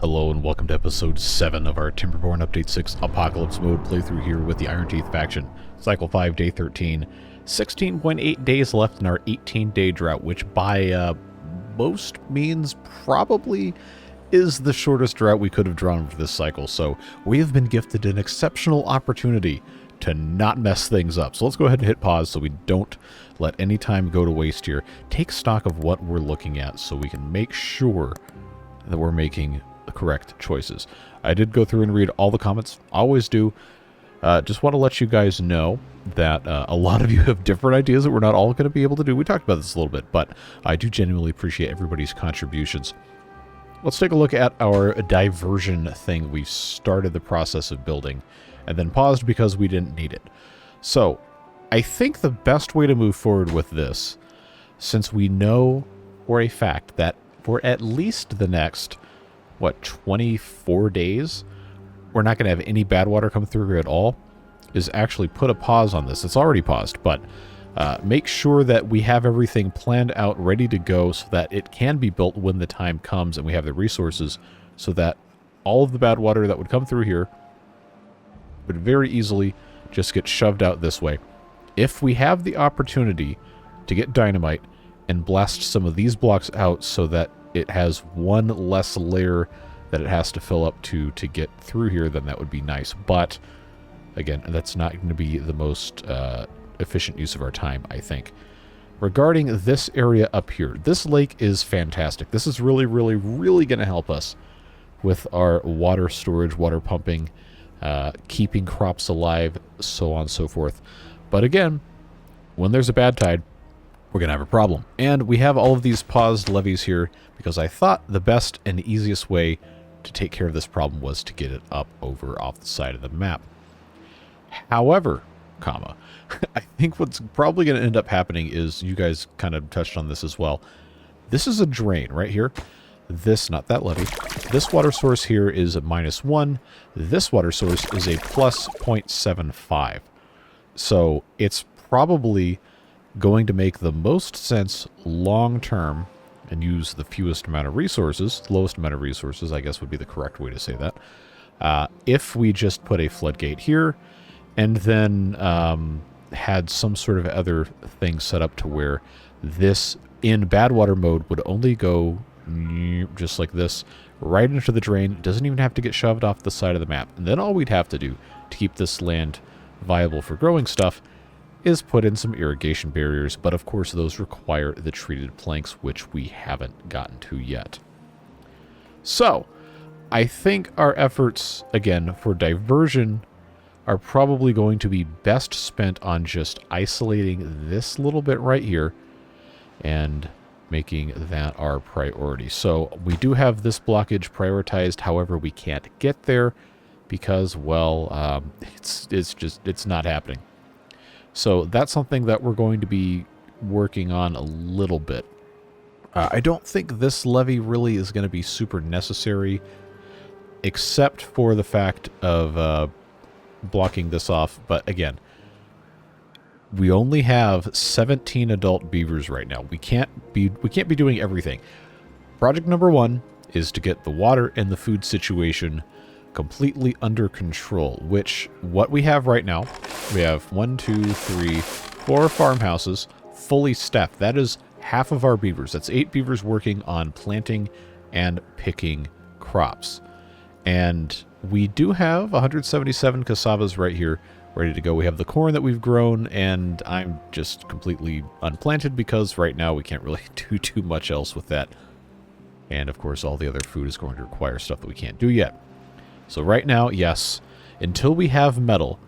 Hello and welcome to episode 7 of our Timberborn Update 6 Apocalypse Mode playthrough here with the Iron Teeth faction. Cycle 5, Day 13. 16.8 days left in our 18-day drought, which by most means probably is the shortest drought we could have drawn for this cycle. So we have been gifted an exceptional opportunity to not mess things up. So let's go ahead and hit pause so we don't let any time go to waste here. Take stock of what we're looking at so we can make sure that we're making the correct choices. I did go through and read all the comments, always do. Just want to let you guys know that a lot of you have different ideas that we're not all going to be able to do. We talked about this a little bit, but I do genuinely appreciate everybody's contributions. Let's take a look at our diversion thing we started the process of building and then paused because we didn't need it. So I think the best way to move forward with this, since we know for a fact that for at least the next 24 days, we're not going to have any bad water come through here at all, is actually put a pause on this. It's already paused, but make sure that we have everything planned out, ready to go, so that it can be built when the time comes and we have the resources, so that all of the bad water that would come through here would very easily just get shoved out this way. If we have the opportunity to get dynamite and blast some of these blocks out so that it has one less layer that it has to fill up to get through here, then that would be nice. But again, that's not going to be the most efficient use of our time, I think. Regarding this area up here, this lake is fantastic. This is really going to help us with our water storage, water pumping, keeping crops alive, so on and so forth. But again, when there's a bad tide, we're going to have a problem. And we have all of these paused levees here because I thought the best and easiest way to take care of this problem was to get it up over off the side of the map. However, I think what's probably going to end up happening is, you guys kind of touched on this as well. This is a drain right here. This, not that levee. This water source here is a -1. This water source is a plus 0.75. So it's probably going to make the most sense long term and use the fewest amount of resources, lowest amount of resources, I guess would be the correct way to say that. If we just put a floodgate here and then had some sort of other thing set up to where this in bad water mode would only go just like this right into the drain. It doesn't even have to get shoved off the side of the map. And then all we'd have to do to keep this land viable for growing stuff is put in some irrigation barriers, but of course those require the treated planks, which we haven't gotten to yet. So I think our efforts, again, for diversion are probably going to be best spent on just isolating this little bit right here and making that our priority. So we do have this blockage prioritized, however we can't get there because, well, it's not happening. So that's something that we're going to be working on a little bit. I don't think this levee really is going to be super necessary, except for the fact of blocking this off. But again, we only have 17 adult beavers right now. We can't be doing everything. Project number 1 is to get the water and the food situation completely under control, which what we have right now, we have 4 farmhouses fully staffed. That is half of our beavers. That's 8 beavers working on planting and picking crops. And we do have 177 cassavas right here ready to go. We have the corn that we've grown, and I'm just completely unplanted because right now we can't really do too much else with that. And of course all the other food is going to require stuff that we can't do yet. So right now, yes, until we have metal,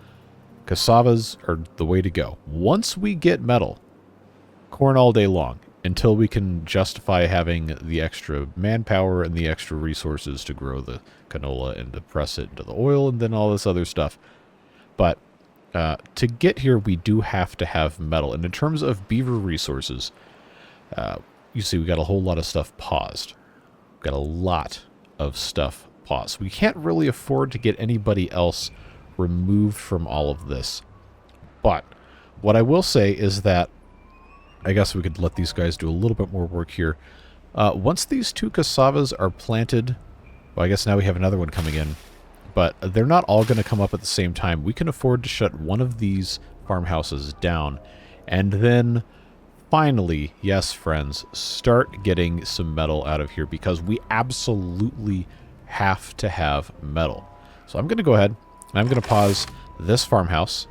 cassavas are the way to go. Once we get metal, corn all day long, until we can justify having the extra manpower and the extra resources to grow the canola and to press it into the oil and then all this other stuff. But to get here, we do have to have metal. And in terms of beaver resources, you see we got a whole lot of stuff paused. We've got a lot of stuff paused. We can't really afford to get anybody else removed from all of this. But what I will say is that I guess we could let these guys do a little bit more work here. Once these 2 cassavas are planted Well, I guess now we have another one coming in. But they're not all going to come up at the same time. We can afford to shut one of these farmhouses down. And then, finally, yes, friends, start getting some metal out of here. Because we absolutely have to have metal. So I'm going to go ahead and I'm going to pause this farmhouse.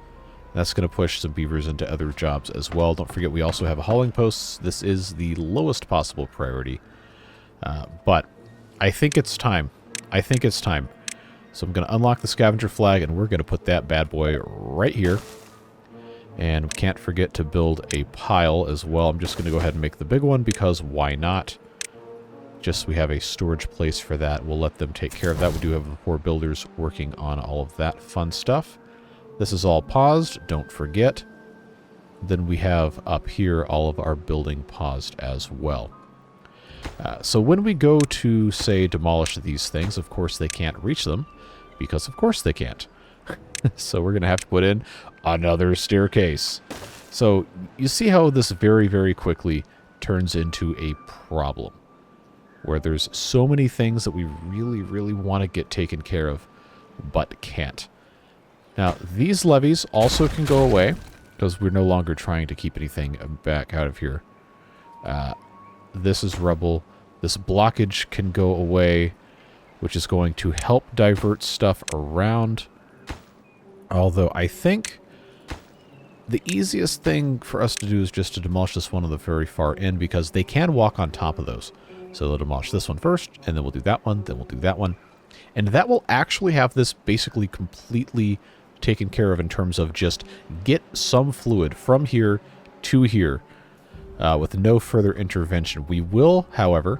That's going to push some beavers into other jobs as well. Don't forget, we also have hauling posts. This is the lowest possible priority. But I think it's time. I think it's time. So I'm going to unlock the scavenger flag, and we're going to put that bad boy right here. And we can't forget to build a pile as well. I'm just going to go ahead and make the big one, because why not? Just so we have a storage place for that. We'll let them take care of that. We do have the 4 builders working on all of that fun stuff. This is all paused, don't forget. Then we have up here all of our building paused as well. So when we go to, say, demolish these things, of course they can't reach them, because of course they can't. So we're going to have to put in another staircase. So you see how this very, very quickly turns into a problem, where there's so many things that we really, really want to get taken care of, but can't. Now, these levees also can go away, because we're no longer trying to keep anything back out of here. This is rubble. This blockage can go away, which is going to help divert stuff around. Although I think the easiest thing for us to do is just to demolish this one on the very far end, because they can walk on top of those. So they'll demolish this one first, and then we'll do that one, then we'll do that one. And that will actually have this basically completely taken care of in terms of just get some fluid from here to here with no further intervention. We will, however,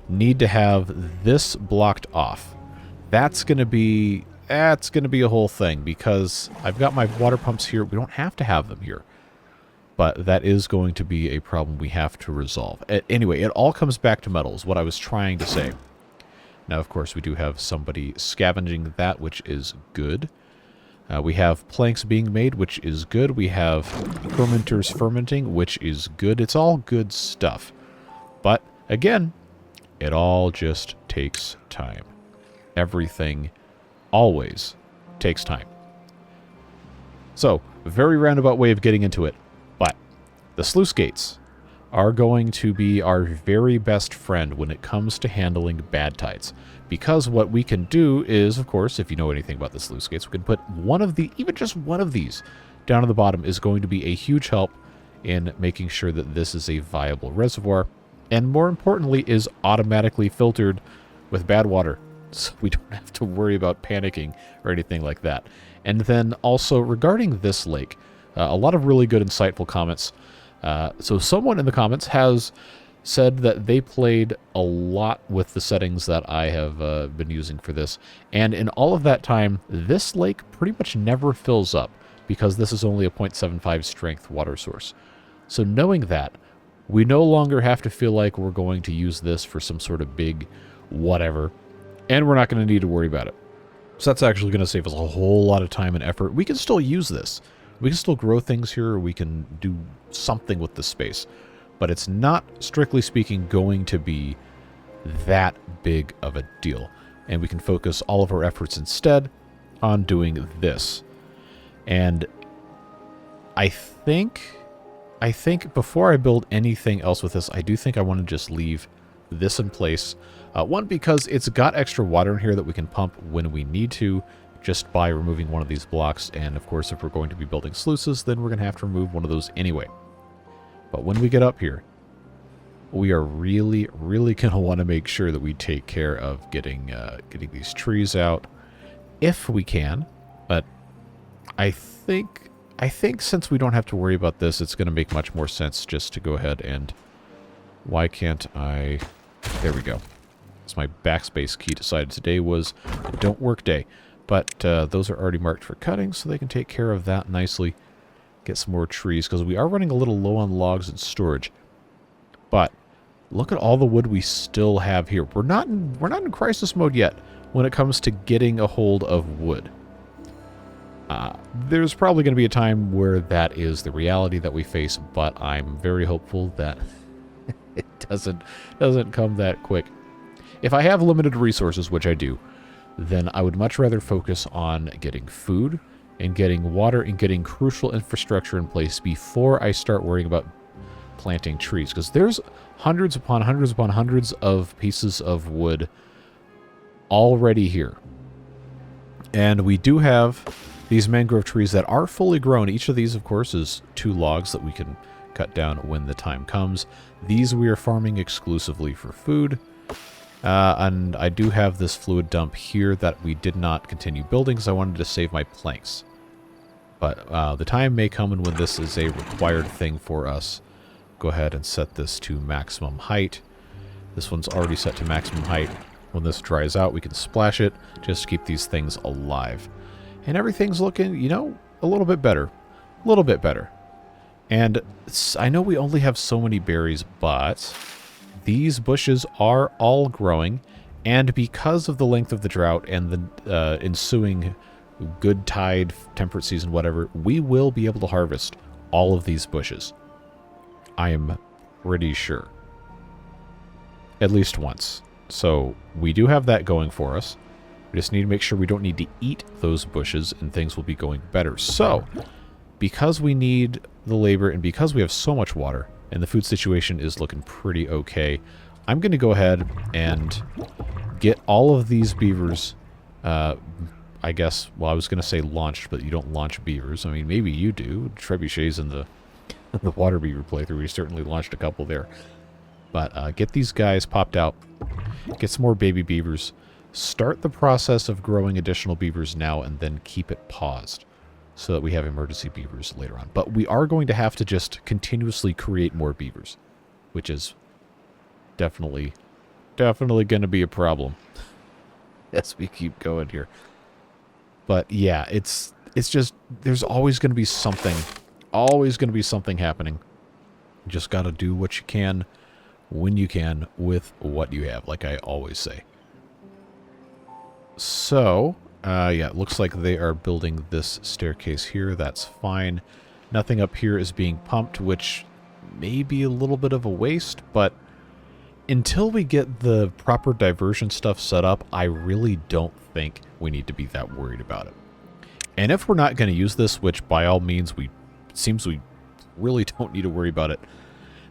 need to have this blocked off. That's going to be a whole thing, because I've got my water pumps here. We don't have to have them here, but that is going to be a problem we have to resolve. Anyway, it all comes back to metals, what I was trying to say. Now, of course, we do have somebody scavenging that, which is good. We have planks being made, which is good. We have fermenters fermenting, which is good. It's all good stuff. But, again, it all just takes time. Everything always takes time. So, a very roundabout way of getting into it. But the sluice gates are going to be our very best friend when it comes to handling bad tides. Because what we can do is, of course, if you know anything about the sluice gates, we can put one of the, even just one of these, down at the bottom is going to be a huge help in making sure that this is a viable reservoir. And more importantly, is automatically filtered with bad water. So we don't have to worry about panicking or anything like that. And then also regarding this lake, a lot of really good insightful comments. So someone in the comments has said that they played a lot with the settings that I have been using for this. And in all of that time, this lake pretty much never fills up, because this is only a 0.75 strength water source. So knowing that, we no longer have to feel like we're going to use this for some sort of big whatever, and we're not going to need to worry about it. So that's actually going to save us a whole lot of time and effort. We can still use this. We can still grow things here, or we can do something with this space. But it's not, strictly speaking, going to be that big of a deal. And we can focus all of our efforts instead on doing this. And I think before I build anything else with this, I do think I want to just leave this in place. One, because it's got extra water in here that we can pump when we need to, just by removing one of these blocks. And of course, if we're going to be building sluices, then we're going to have to remove one of those anyway. But when we get up here, we are really, really going to want to make sure that we take care of getting these trees out, if we can. But I think since we don't have to worry about this, it's going to make much more sense just to go ahead and... Why can't I... There we go. So my backspace key decided today was a don't work day. But those are already marked for cutting, so they can take care of that nicely. Get some more trees, because we are running a little low on logs and storage. But look at all the wood we still have here. We're not in crisis mode yet when it comes to getting a hold of wood. There's probably going to be a time where that is the reality that we face, but I'm very hopeful that it doesn't come that quick. if I have limited resources, which I do, then I would much rather focus on getting food and getting water and getting crucial infrastructure in place before I start worrying about planting trees. Because there's hundreds upon hundreds upon hundreds of pieces of wood already here. And we do have these mangrove trees that are fully grown. Each of these, of course, is 2 logs that we can cut down when the time comes. These we are farming exclusively for food. And I do have this fluid dump here that we did not continue building because I wanted to save my planks. But the time may come when this is a required thing for us. Go ahead and set this to maximum height. This one's already set to maximum height. When this dries out, we can splash it just to keep these things alive. And everything's looking, you know, a little bit better. A little bit better. And I know we only have so many berries, but these bushes are all growing, and because of the length of the drought and the ensuing good tide, temperate season, whatever, we will be able to harvest all of these bushes. I am pretty sure. At least once. So we do have that going for us. We just need to make sure we don't need to eat those bushes, and things will be going better. So, because we need the labor and because we have so much water, and the food situation is looking pretty okay, I'm going to go ahead and get all of these beavers, I guess, well, I was going to say launched, but you don't launch beavers. I mean, maybe you do. Trebuchets in the water beaver playthrough, we certainly launched a couple there. But get these guys popped out, get some more baby beavers, start the process of growing additional beavers now, and then keep it paused so that we have emergency beavers later on. But we are going to have to just continuously create more beavers, which is definitely going to be a problem as we keep going here. But yeah, it's just, there's always going to be something, happening. You just got to do what you can when you can with what you have, like I always say. So, yeah, it looks like they are building this staircase here. That's fine. Nothing up here is being pumped, which may be a little bit of a waste, but until we get the proper diversion stuff set up, I really don't think we need to be that worried about it. And if we're not going to use this, which by all means it seems we really don't need to worry about it,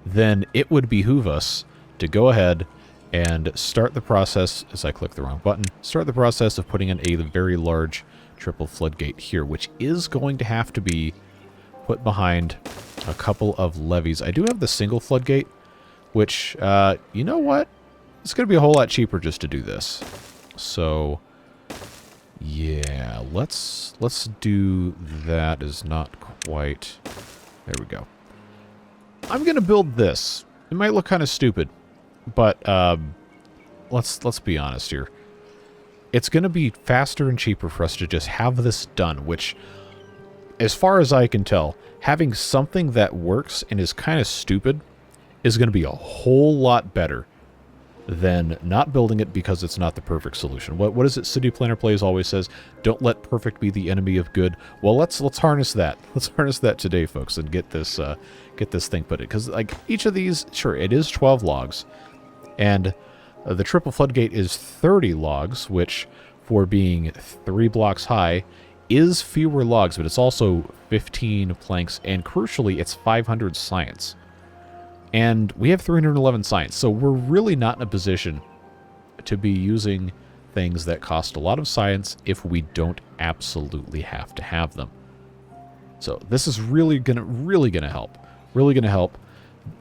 then it would behoove us to go ahead and start the process, as I click the wrong button, start the process of putting in a very large triple floodgate here, which is going to have to be put behind a couple of levees. I do have the single floodgate, which, you know what? It's going to be a whole lot cheaper just to do this. So, yeah, let's do that. Is not quite... There we go. I'm going to build this. It might look kind of stupid, but let's be honest here. It's going to be faster and cheaper for us to just have this done, which, as far as I can tell, having something that works and is kind of stupid is going to be a whole lot better than not building it because it's not the perfect solution. What is it City Planner Plays always says? Don't let perfect be the enemy of good. Well, let's harness that. Let's harness that today, folks, and get this thing put in. Because like each of these, sure, it is 12 logs, and the triple floodgate is 30 logs, which for being 3 blocks high is fewer logs, but it's also 15 planks, and crucially, it's 500 science. And we have 311 science, so we're really not in a position to be using things that cost a lot of science if we don't absolutely have to have them. So this is really gonna help. Really gonna help.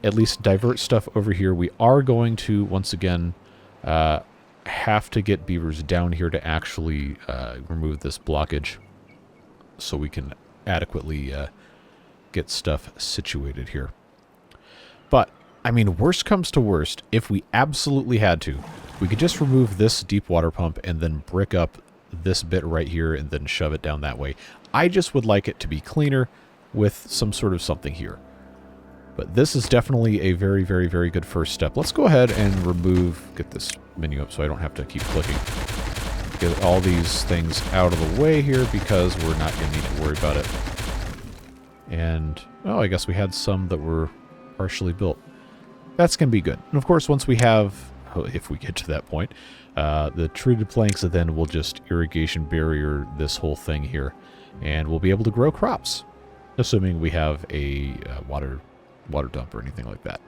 At least divert stuff over here. We are going to once again have to get beavers down here to actually remove this blockage, so we can adequately get stuff situated here. But, I mean, worst comes to worst, if we absolutely had to, we could just remove this deep water pump and then brick up this bit right here and then shove it down that way. I just would like it to be cleaner with some sort of something here. But this is definitely a very, very, very good first step. Let's go ahead and get this menu up so I don't have to keep clicking. Get all these things out of the way here because we're not going to need to worry about it. And, oh, I guess we had some that were partially built. That's going to be good. And of course, once we have if we get to that point. The treated planks then will just irrigation barrier this whole thing here, and we'll be able to grow crops, assuming we have a water dump or anything like that.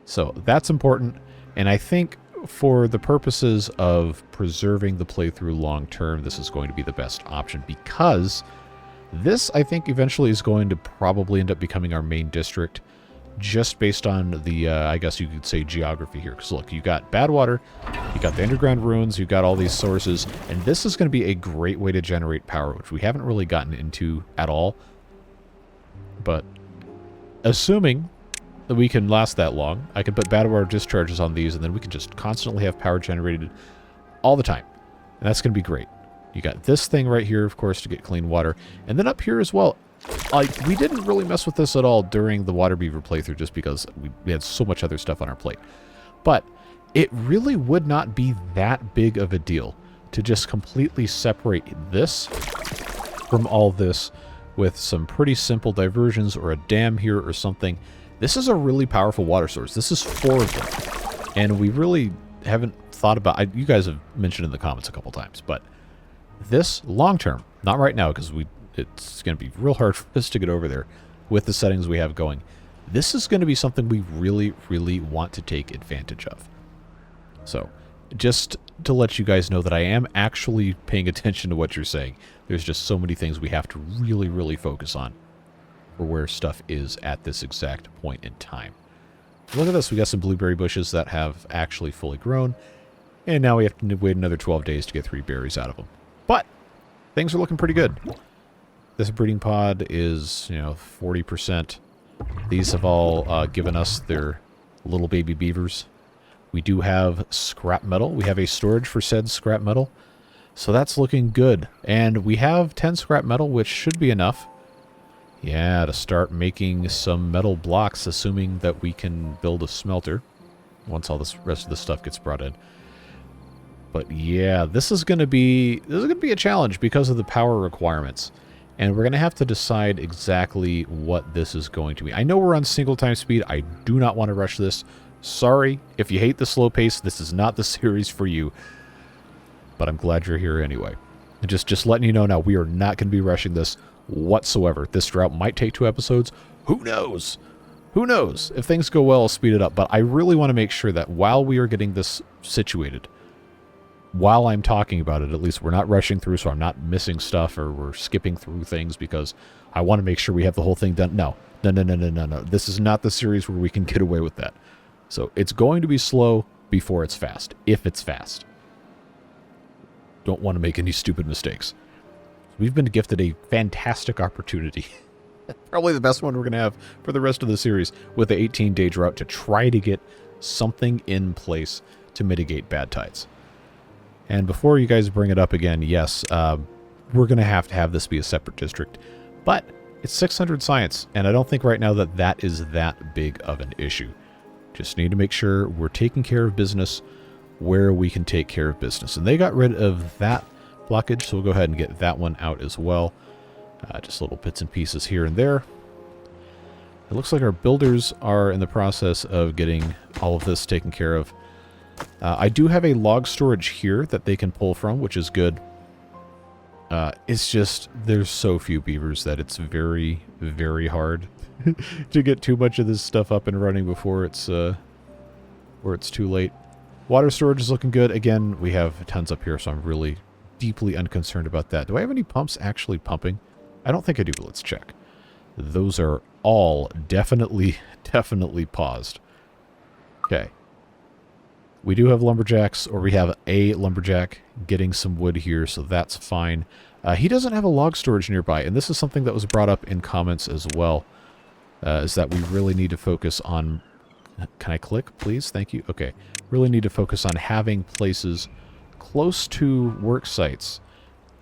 So that's important, and I think for the purposes of preserving the playthrough long term, this is going to be the best option, because this, I think, eventually is going to probably end up becoming our main district, just based on the, I guess you could say, geography here. Because look, you got bad water, you got the underground ruins, you've got all these sources, and this is going to be a great way to generate power, which we haven't really gotten into at all. But assuming that we can last that long, I can put bad water discharges on these, and then we can just constantly have power generated all the time. And that's going to be great. You got this thing right here, of course, to get clean water. And then up here as well, like, we didn't really mess with this at all during the water beaver playthrough just because we had so much other stuff on our plate. But it really would not be that big of a deal to just completely separate this from all this with some pretty simple diversions or a dam here or something. This is a really powerful water source. This is 4 of them. And we really haven't thought about... you guys have mentioned in the comments a couple times, but this long term, not right now because it's going to be real hard for us to get over there with the settings we have going. This is going to be something we really, really want to take advantage of. So, just to let you guys know that I am actually paying attention to what you're saying. There's just so many things we have to really, really focus on for where stuff is at this exact point in time. Look at this. We got some blueberry bushes that have actually fully grown. And now we have to wait another 12 days to get 3 berries out of them. But things are looking pretty good. This breeding pod is, 40%. These have all given us their little baby beavers. We do have scrap metal. We have a storage for said scrap metal. So that's looking good. And we have 10 scrap metal, which should be enough. Yeah, to start making some metal blocks, assuming that we can build a smelter once all this rest of the stuff gets brought in. But yeah, this is going to be a challenge because of the power requirements. And we're going to have to decide exactly what this is going to be. I know we're on single time speed. I do not want to rush this. Sorry, if you hate the slow pace, this is not the series for you. But I'm glad you're here anyway. And just letting you know now, we are not going to be rushing this whatsoever. This drought might take 2 episodes. Who knows? Who knows? If things go well, I'll speed it up. But I really want to make sure that while we are getting this situated, while I'm talking about it, at least we're not rushing through, so I'm not missing stuff or we're skipping through things because I want to make sure we have the whole thing done. No. This is not the series where we can get away with that. So it's going to be slow before it's fast, if it's fast. Don't want to make any stupid mistakes. We've been gifted a fantastic opportunity. Probably the best one we're going to have for the rest of the series with the 18-day drought to try to get something in place to mitigate bad tides. And before you guys bring it up again, yes, we're going to have this be a separate district. But it's 600 science, and I don't think right now that is that big of an issue. Just need to make sure we're taking care of business where we can take care of business. And they got rid of that blockage, so we'll go ahead and get that one out as well. Just little bits and pieces here and there. It looks like our builders are in the process of getting all of this taken care of. I do have a log storage here that they can pull from, which is good. It's just, there's so few beavers that it's very, very hard to get too much of this stuff up and running before it's too late. Water storage is looking good. Again, we have tons up here, so I'm really deeply unconcerned about that. Do I have any pumps actually pumping? I don't think I do, but let's check. Those are all definitely paused. Okay. We do have lumberjacks, or we have a lumberjack getting some wood here, so that's fine. He doesn't have a log storage nearby, and this is something that was brought up in comments as well, is that we really need to focus on... Can I click, please? Thank you. Okay. Really need to focus on having places close to work sites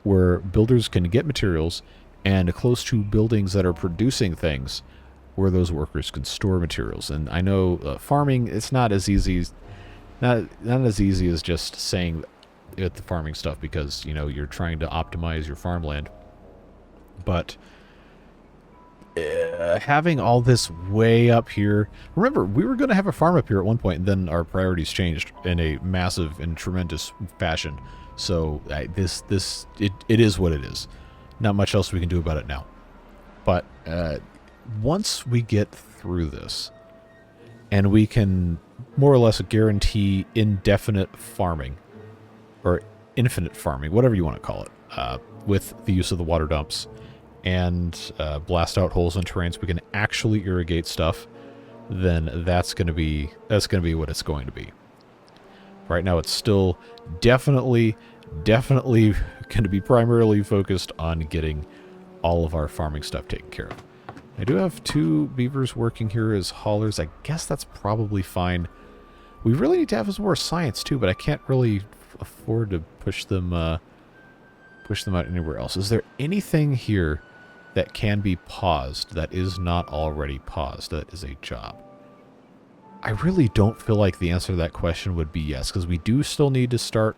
where builders can get materials and close to buildings that are producing things where those workers can store materials. And I know farming, it's not as easy... Not as easy as just saying the farming stuff because, you're trying to optimize your farmland. But having all this way up here. Remember, we were going to have a farm up here at one point, and then our priorities changed in a massive and tremendous fashion. So it is what it is. Not much else we can do about it now. But once we get through this, and we can more or less guarantee indefinite farming, or infinite farming, whatever you want to call it, with the use of the water dumps, and blast out holes in terrains, we can actually irrigate stuff, then that's going to be what it's going to be. Right now it's still definitely going to be primarily focused on getting all of our farming stuff taken care of. I do have 2 beavers working here as haulers. I guess that's probably fine. We really need to have some more science too, but I can't really afford to push them out anywhere else. Is there anything here that can be paused that is not already paused? That is a job. I really don't feel like the answer to that question would be yes, because we do still need to start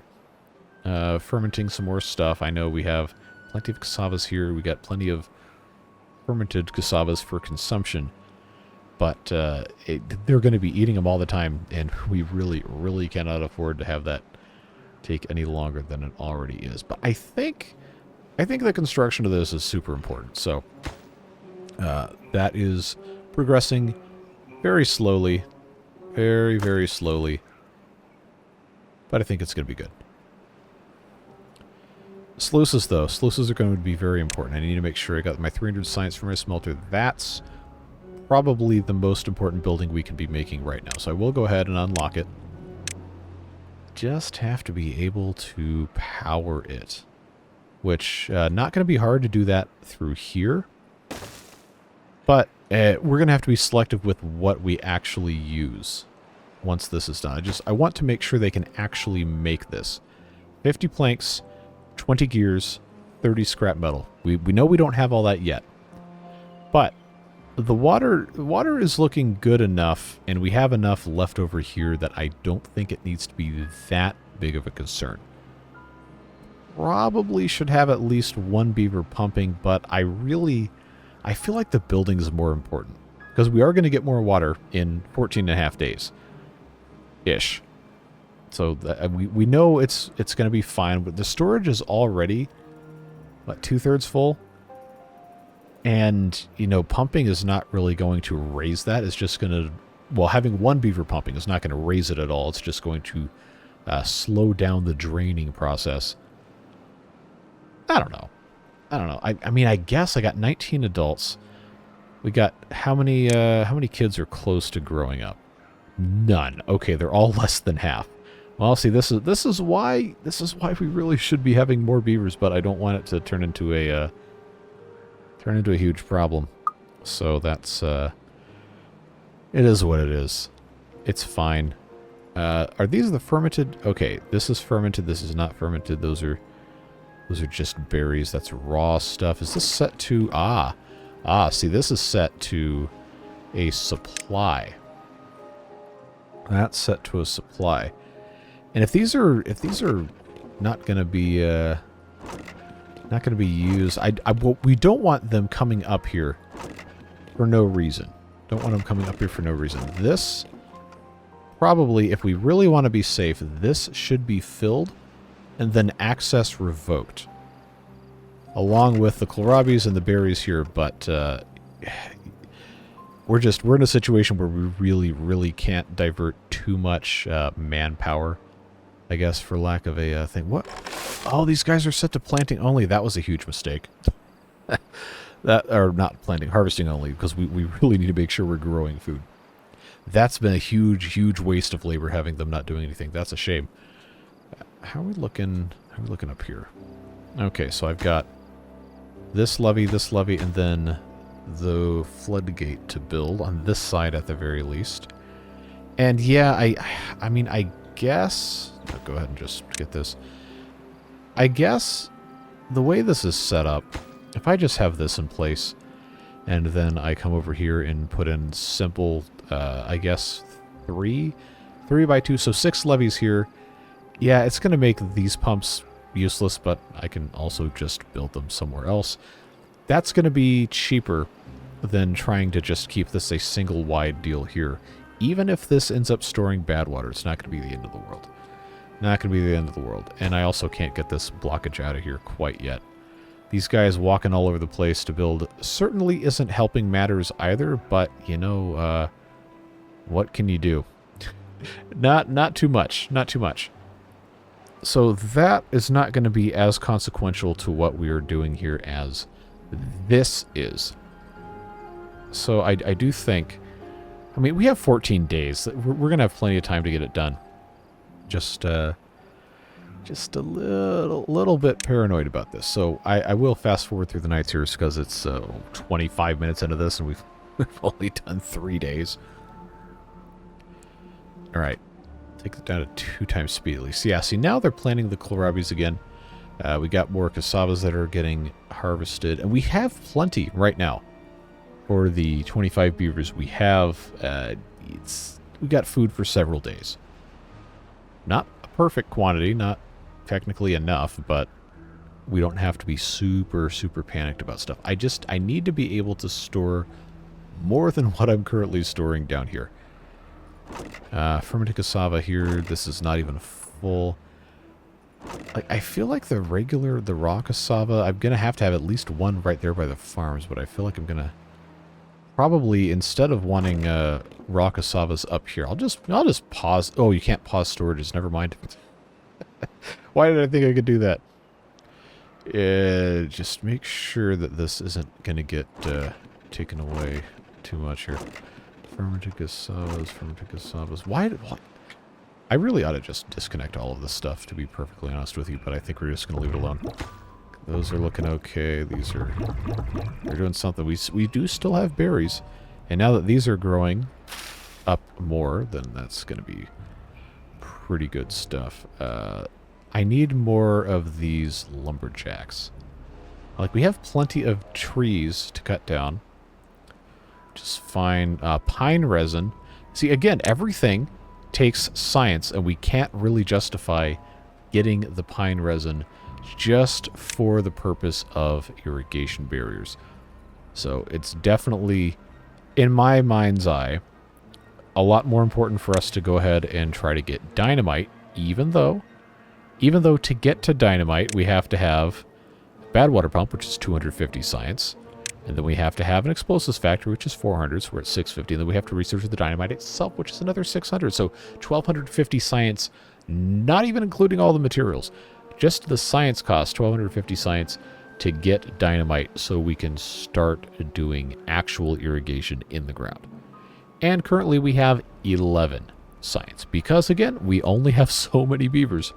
fermenting some more stuff. I know we have plenty of cassavas here. We got plenty of fermented cassavas for consumption, but they're going to be eating them all the time, and we really cannot afford to have that take any longer than it already is. But I think the construction of this is super important. So that is progressing very slowly, very slowly, but I think it's going to be good. Sluices, though. Sluices are going to be very important. I need to make sure I got my 300 science for my smelter. That's probably the most important building we can be making right now. So I will go ahead and unlock it. Just have to be able to power it. Which, not going to be hard to do that through here. But we're going to have to be selective with what we actually use once this is done. I want to make sure they can actually make this. 50 planks, 20 gears, 30 scrap metal. We know we don't have all that yet. But the water is looking good enough, and we have enough left over here that I don't think it needs to be that big of a concern. Probably should have at least 1 beaver pumping, but I feel like the building is more important, because we are going to get more water in 14 and a half days. Ish. So we know it's going to be fine, but the storage is already, what, 2/3 full? And, you know, pumping is not really going to raise that. It's just going to, well, having 1 beaver pumping is not going to raise it at all. It's just going to slow down the draining process. I don't know. I mean, I guess I got 19 adults. We got how many kids are close to growing up? None. Okay, they're all less than half. Well, see, this is why we really should be having more beavers, but I don't want it to turn into a huge problem. So that's it is what it is. It's fine. Are these the fermented? Okay, this is fermented. This is not fermented. Those are just berries. That's raw stuff. Is this set to see, this is set to a supply. That's set to a supply. And if these are not going to be used, we don't want them coming up here for no reason. Don't want them coming up here for no reason. This probably, if we really want to be safe, this should be filled and then access revoked, along with the kohlrabies and the berries here. But we're in a situation where we really can't divert too much manpower, I guess, for lack of a thing. What? Oh, these guys are set to planting only. That was a huge mistake. Or not planting, harvesting only, because we really need to make sure we're growing food. That's been a huge waste of labor, having them not doing anything. That's a shame. How are we looking? How are we looking up here? Okay, so I've got this levee, and then the floodgate to build on this side at the very least. And yeah, I mean, I guess... I'll go ahead and just get this. I guess the way this is set up, if I just have this in place, and then I come over here and put in simple, I guess, 3 by 2, so 6 levees here. Yeah, it's going to make these pumps useless, but I can also just build them somewhere else. That's going to be cheaper than trying to just keep this a single wide deal here. Even if this ends up storing bad water, it's not going to be the end of the world. Not going to be the end of the world. And I also can't get this blockage out of here quite yet. These guys walking all over the place to build certainly isn't helping matters either, but, you know, what can you do? Not too much. Not too much. So that is not going to be as consequential to what we are doing here as this is. So I do think... I mean, we have 14 days. We're going to have plenty of time to get it done. Just a little bit paranoid about this. So I will fast forward through the nights here because it's 25 minutes into this and we've only done 3 days. All right. Take it down to 2 times speed at least. Yeah, see, now they're planting the kohlrabies again. We got more cassavas that are getting harvested. And we have plenty right now for the 25 beavers we have. We got food for several days. Not a perfect quantity, not technically enough, but we don't have to be super panicked about stuff. I need to be able to store more than what I'm currently storing down here. Fermented cassava here, this is not even full. Like, I feel like the raw cassava, I'm going to have at least one right there by the farms, but I feel like I'm going to probably, instead of wanting raw cassavas up here, I'll just pause. Oh, you can't pause storages, never mind. Why did I think I could do that? Just make sure that this isn't going to get taken away too much here. Fermented cassavas. Why? I really ought to just disconnect all of this stuff, to be perfectly honest with you, but I think we're just going to leave it alone. Those are looking okay. They're doing something. We do still have berries, and now that these are growing up more, then that's going to be pretty good stuff. I need more of these lumberjacks. Like, we have plenty of trees to cut down. Just fine. Pine resin. See, again, everything takes science, and we can't really justify getting the pine resin just for the purpose of irrigation barriers. So it's definitely, in my mind's eye, a lot more important for us to go ahead and try to get dynamite, even though to get to dynamite, we have to have a bad water pump, which is 250 science. And then we have to have an explosives factory, which is 400, so we're at 650. And then we have to research the dynamite itself, which is another 600. So 1,250 science, not even including all the materials. Just the science cost, 1,250 science, to get dynamite so we can start doing actual irrigation in the ground. And currently we have 11 science, because, again, we only have so many beavers.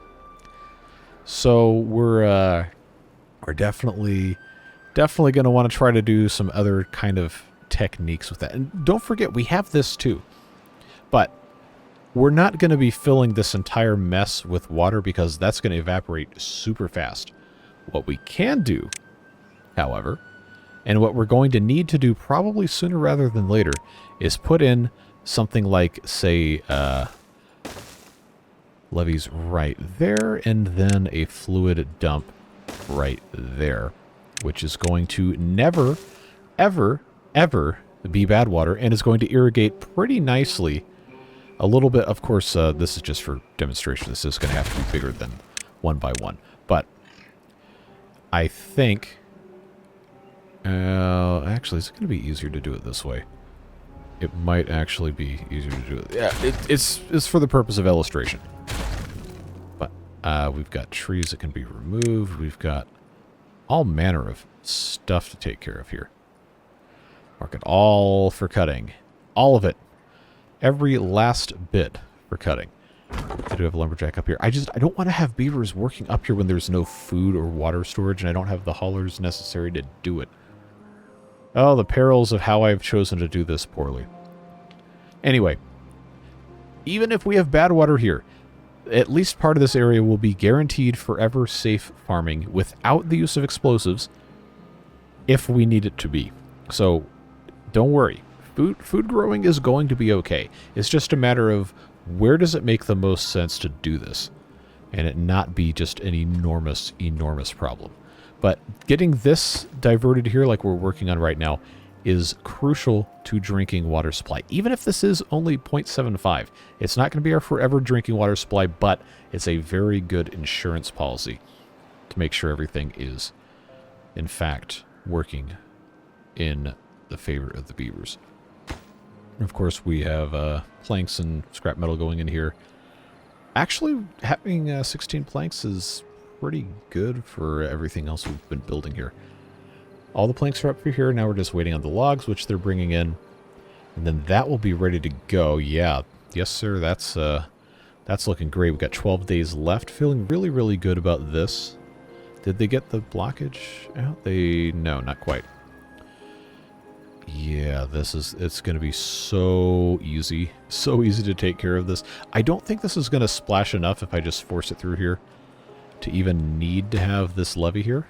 So we're definitely going to want to try to do some other kind of techniques with that. And don't forget, we have this too. But we're not going to be filling this entire mess with water because that's going to evaporate super fast. What we can do, however, and what we're going to need to do probably sooner rather than later, is put in something like, say, levees right there, and then a fluid dump right there, which is going to never, ever, ever be bad water, and is going to irrigate pretty nicely. A little bit, of course, this is just for demonstration. This is going to have to be bigger than 1 by 1. But I think, actually, it's going to be easier to do it this way. It might actually be easier to do it. Yeah, it's for the purpose of illustration. But we've got trees that can be removed. We've got all manner of stuff to take care of here. Mark it all for cutting. All of it. Every last bit for cutting. I do have a lumberjack up here. I don't want to have beavers working up here when there's no food or water storage, and I don't have the haulers necessary to do it. Oh, the perils of how I've chosen to do this poorly. Anyway, even if we have bad water here, at least part of this area will be guaranteed forever safe farming without the use of explosives if we need it to be. So don't worry. Food growing is going to be okay. It's just a matter of where does it make the most sense to do this and it not be just an enormous problem. But getting this diverted here like we're working on right now is crucial to drinking water supply. Even if this is only 0.75, it's not going to be our forever drinking water supply, but it's a very good insurance policy to make sure everything is, in fact, working in the favor of the beavers. And of course, we have planks and scrap metal going in here. Actually, having 16 planks is pretty good for everything else we've been building here. All the planks are up for here. Now we're just waiting on the logs, which they're bringing in. And then that will be ready to go. Yeah. Yes, sir. That's looking great. We've got 12 days left. Feeling really, really good about this. Did they get the blockage out? No, not quite. Yeah, it's going to be so easy. So easy to take care of this. I don't think this is going to splash enough if I just force it through here to even need to have this levee here.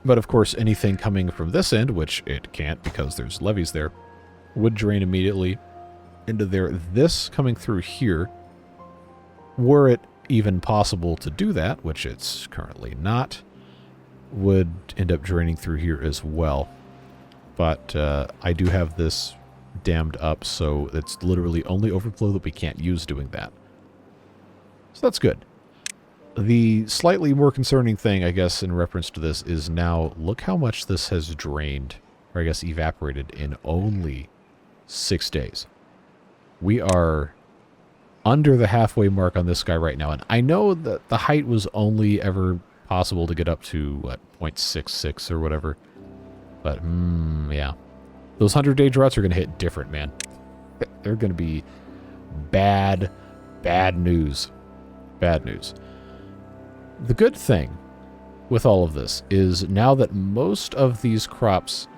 But of course, anything coming from this end, which it can't because there's levees there, would drain immediately into there. This coming through here, were it even possible to do that, which it's currently not, would end up draining through here as well. But I do have this dammed up, so it's literally only overflow that we can't use doing that. So that's good. The slightly more concerning thing, I guess, in reference to this is now look how much this has drained, or I guess evaporated, in only 6 days. We are under the halfway mark on this guy right now, and I know that the height was only ever possible to get up to, what, 0.66 or whatever. But, yeah. Those 100-day droughts are going to hit different, man. They're going to be bad news. Bad news. The good thing with all of this is now that most of these crops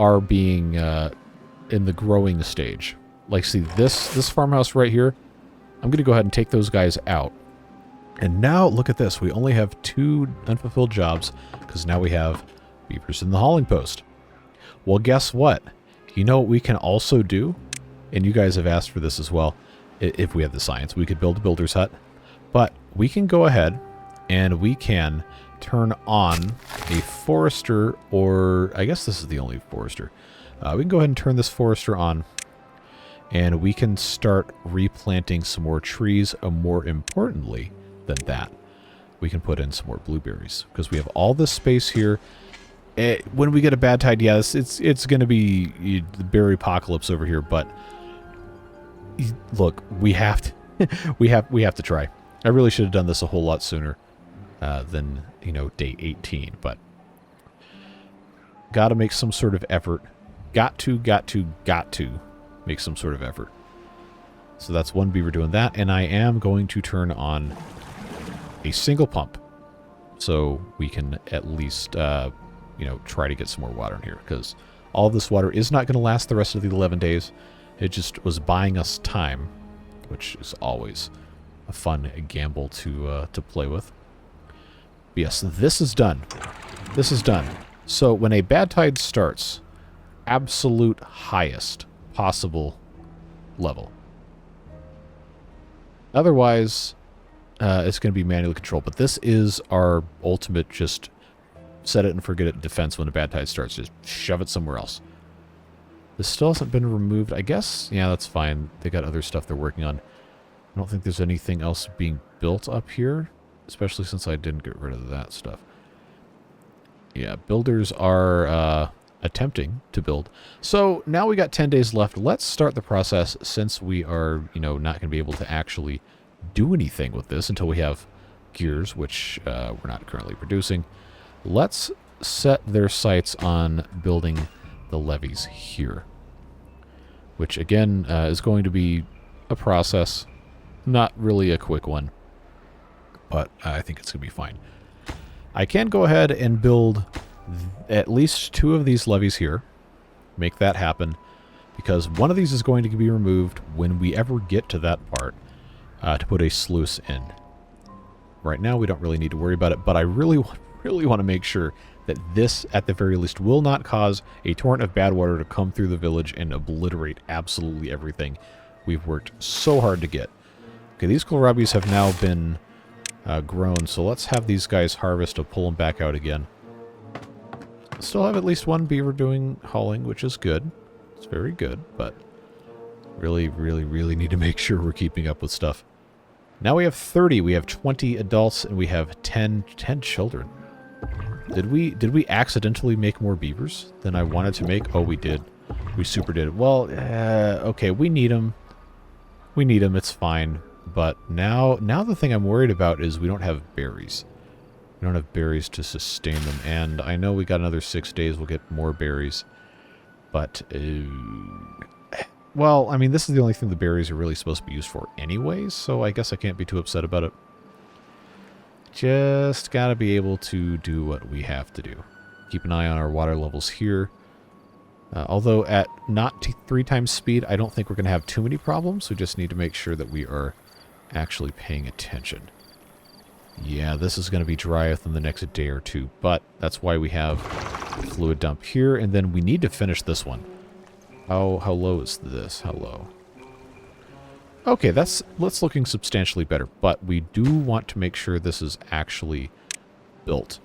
are being in the growing stage. Like, see, this farmhouse right here, I'm going to go ahead and take those guys out. And now, look at this. We only have 2 unfulfilled jobs because now we have beavers in the hauling post. Well, guess what? You know what we can also do? And you guys have asked for this as well. If we have the science, we could build a builder's hut. But we can go ahead and we can turn on a forester, or I guess this is the only forester. We can go ahead and turn this forester on, and we can start replanting some more trees. And more importantly than that, we can put in some more blueberries because we have all this space here. When we get a bad tide, yes, it's going to be the berry apocalypse over here. But look, we have to we have to try. I really should have done this a whole lot sooner than, day 18. But got to make some sort of effort. Got to make some sort of effort. So that's one beaver doing that. And I am going to turn on a single pump so we can at least, try to get some more water in here. Because all of this water is not going to last the rest of the 11 days. It just was buying us time, which is always a fun gamble to play with. But yes, this is done. This is done. So when a bad tide starts, absolute highest possible level. Otherwise, it's going to be manually controlled. But this is our ultimate just set it and forget it defense when a bad tide starts. Just shove it somewhere else. This still hasn't been removed. I guess, yeah, that's fine. They got other stuff they're working on. I don't think there's anything else being built up here, especially since I didn't get rid of that stuff. Yeah, builders are attempting to build. So now we got 10 days left. Let's start the process since we are, not going to be able to actually do anything with this until we have gears, which we're not currently producing. Let's set their sights on building the levees here, which again is going to be a process. Not really a quick one, but I think it's going to be fine. I can go ahead and build at least 2 of these levees here. Make that happen, because one of these is going to be removed when we ever get to that part to put a sluice in. Right now, we don't really need to worry about it, but I really want to make sure that this, at the very least, will not cause a torrent of bad water to come through the village and obliterate absolutely everything we've worked so hard to get. Okay, these kohlrabies have now been grown, so let's have these guys harvest to pull them back out again. still have at least one beaver doing hauling, which is good. It's very good, but really, really, really need to make sure we're keeping up with stuff. Now we have 30. We have 20 adults, and we have 10 children. Did we accidentally make more beavers than I wanted to make? Oh, we did. We super did. Well, okay, we need them. We need them. It's fine. But now the thing I'm worried about is we don't have berries. We don't have berries to sustain them. And I know we got another 6 days. We'll get more berries. But, well, I mean, this is the only thing the berries are really supposed to be used for anyways. So I guess I can't be too upset about it. Just gotta be able to do what we have to do. Keep an eye on our water levels here. Although at not 3 times speed, I don't think we're going to have too many problems. We just need to make sure that we are actually paying attention. Yeah, this is going to be dry within the next day or two, but that's why we have fluid dump here, and then we need to finish this one. How low is this? How low? Okay, that's looking substantially better, but we do want to make sure this is actually built.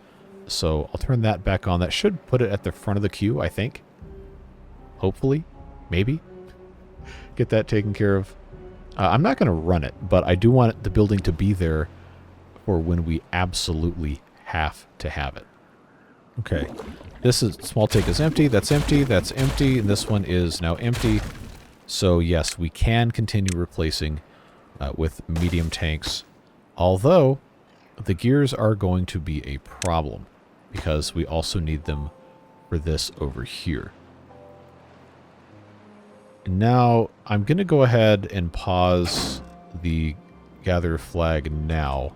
So I'll turn that back on. That should put it at the front of the queue, I think. Hopefully. Maybe. Get that taken care of. I'm not going to run it, but I do want the building to be there for when we absolutely have to have it. Okay. This is small tank is empty. That's empty. That's empty. And this one is now empty. So yes, we can continue replacing with medium tanks. Although, the gears are going to be a problem because we also need them for this over here. Now, I'm going to go ahead and pause the gather flag now.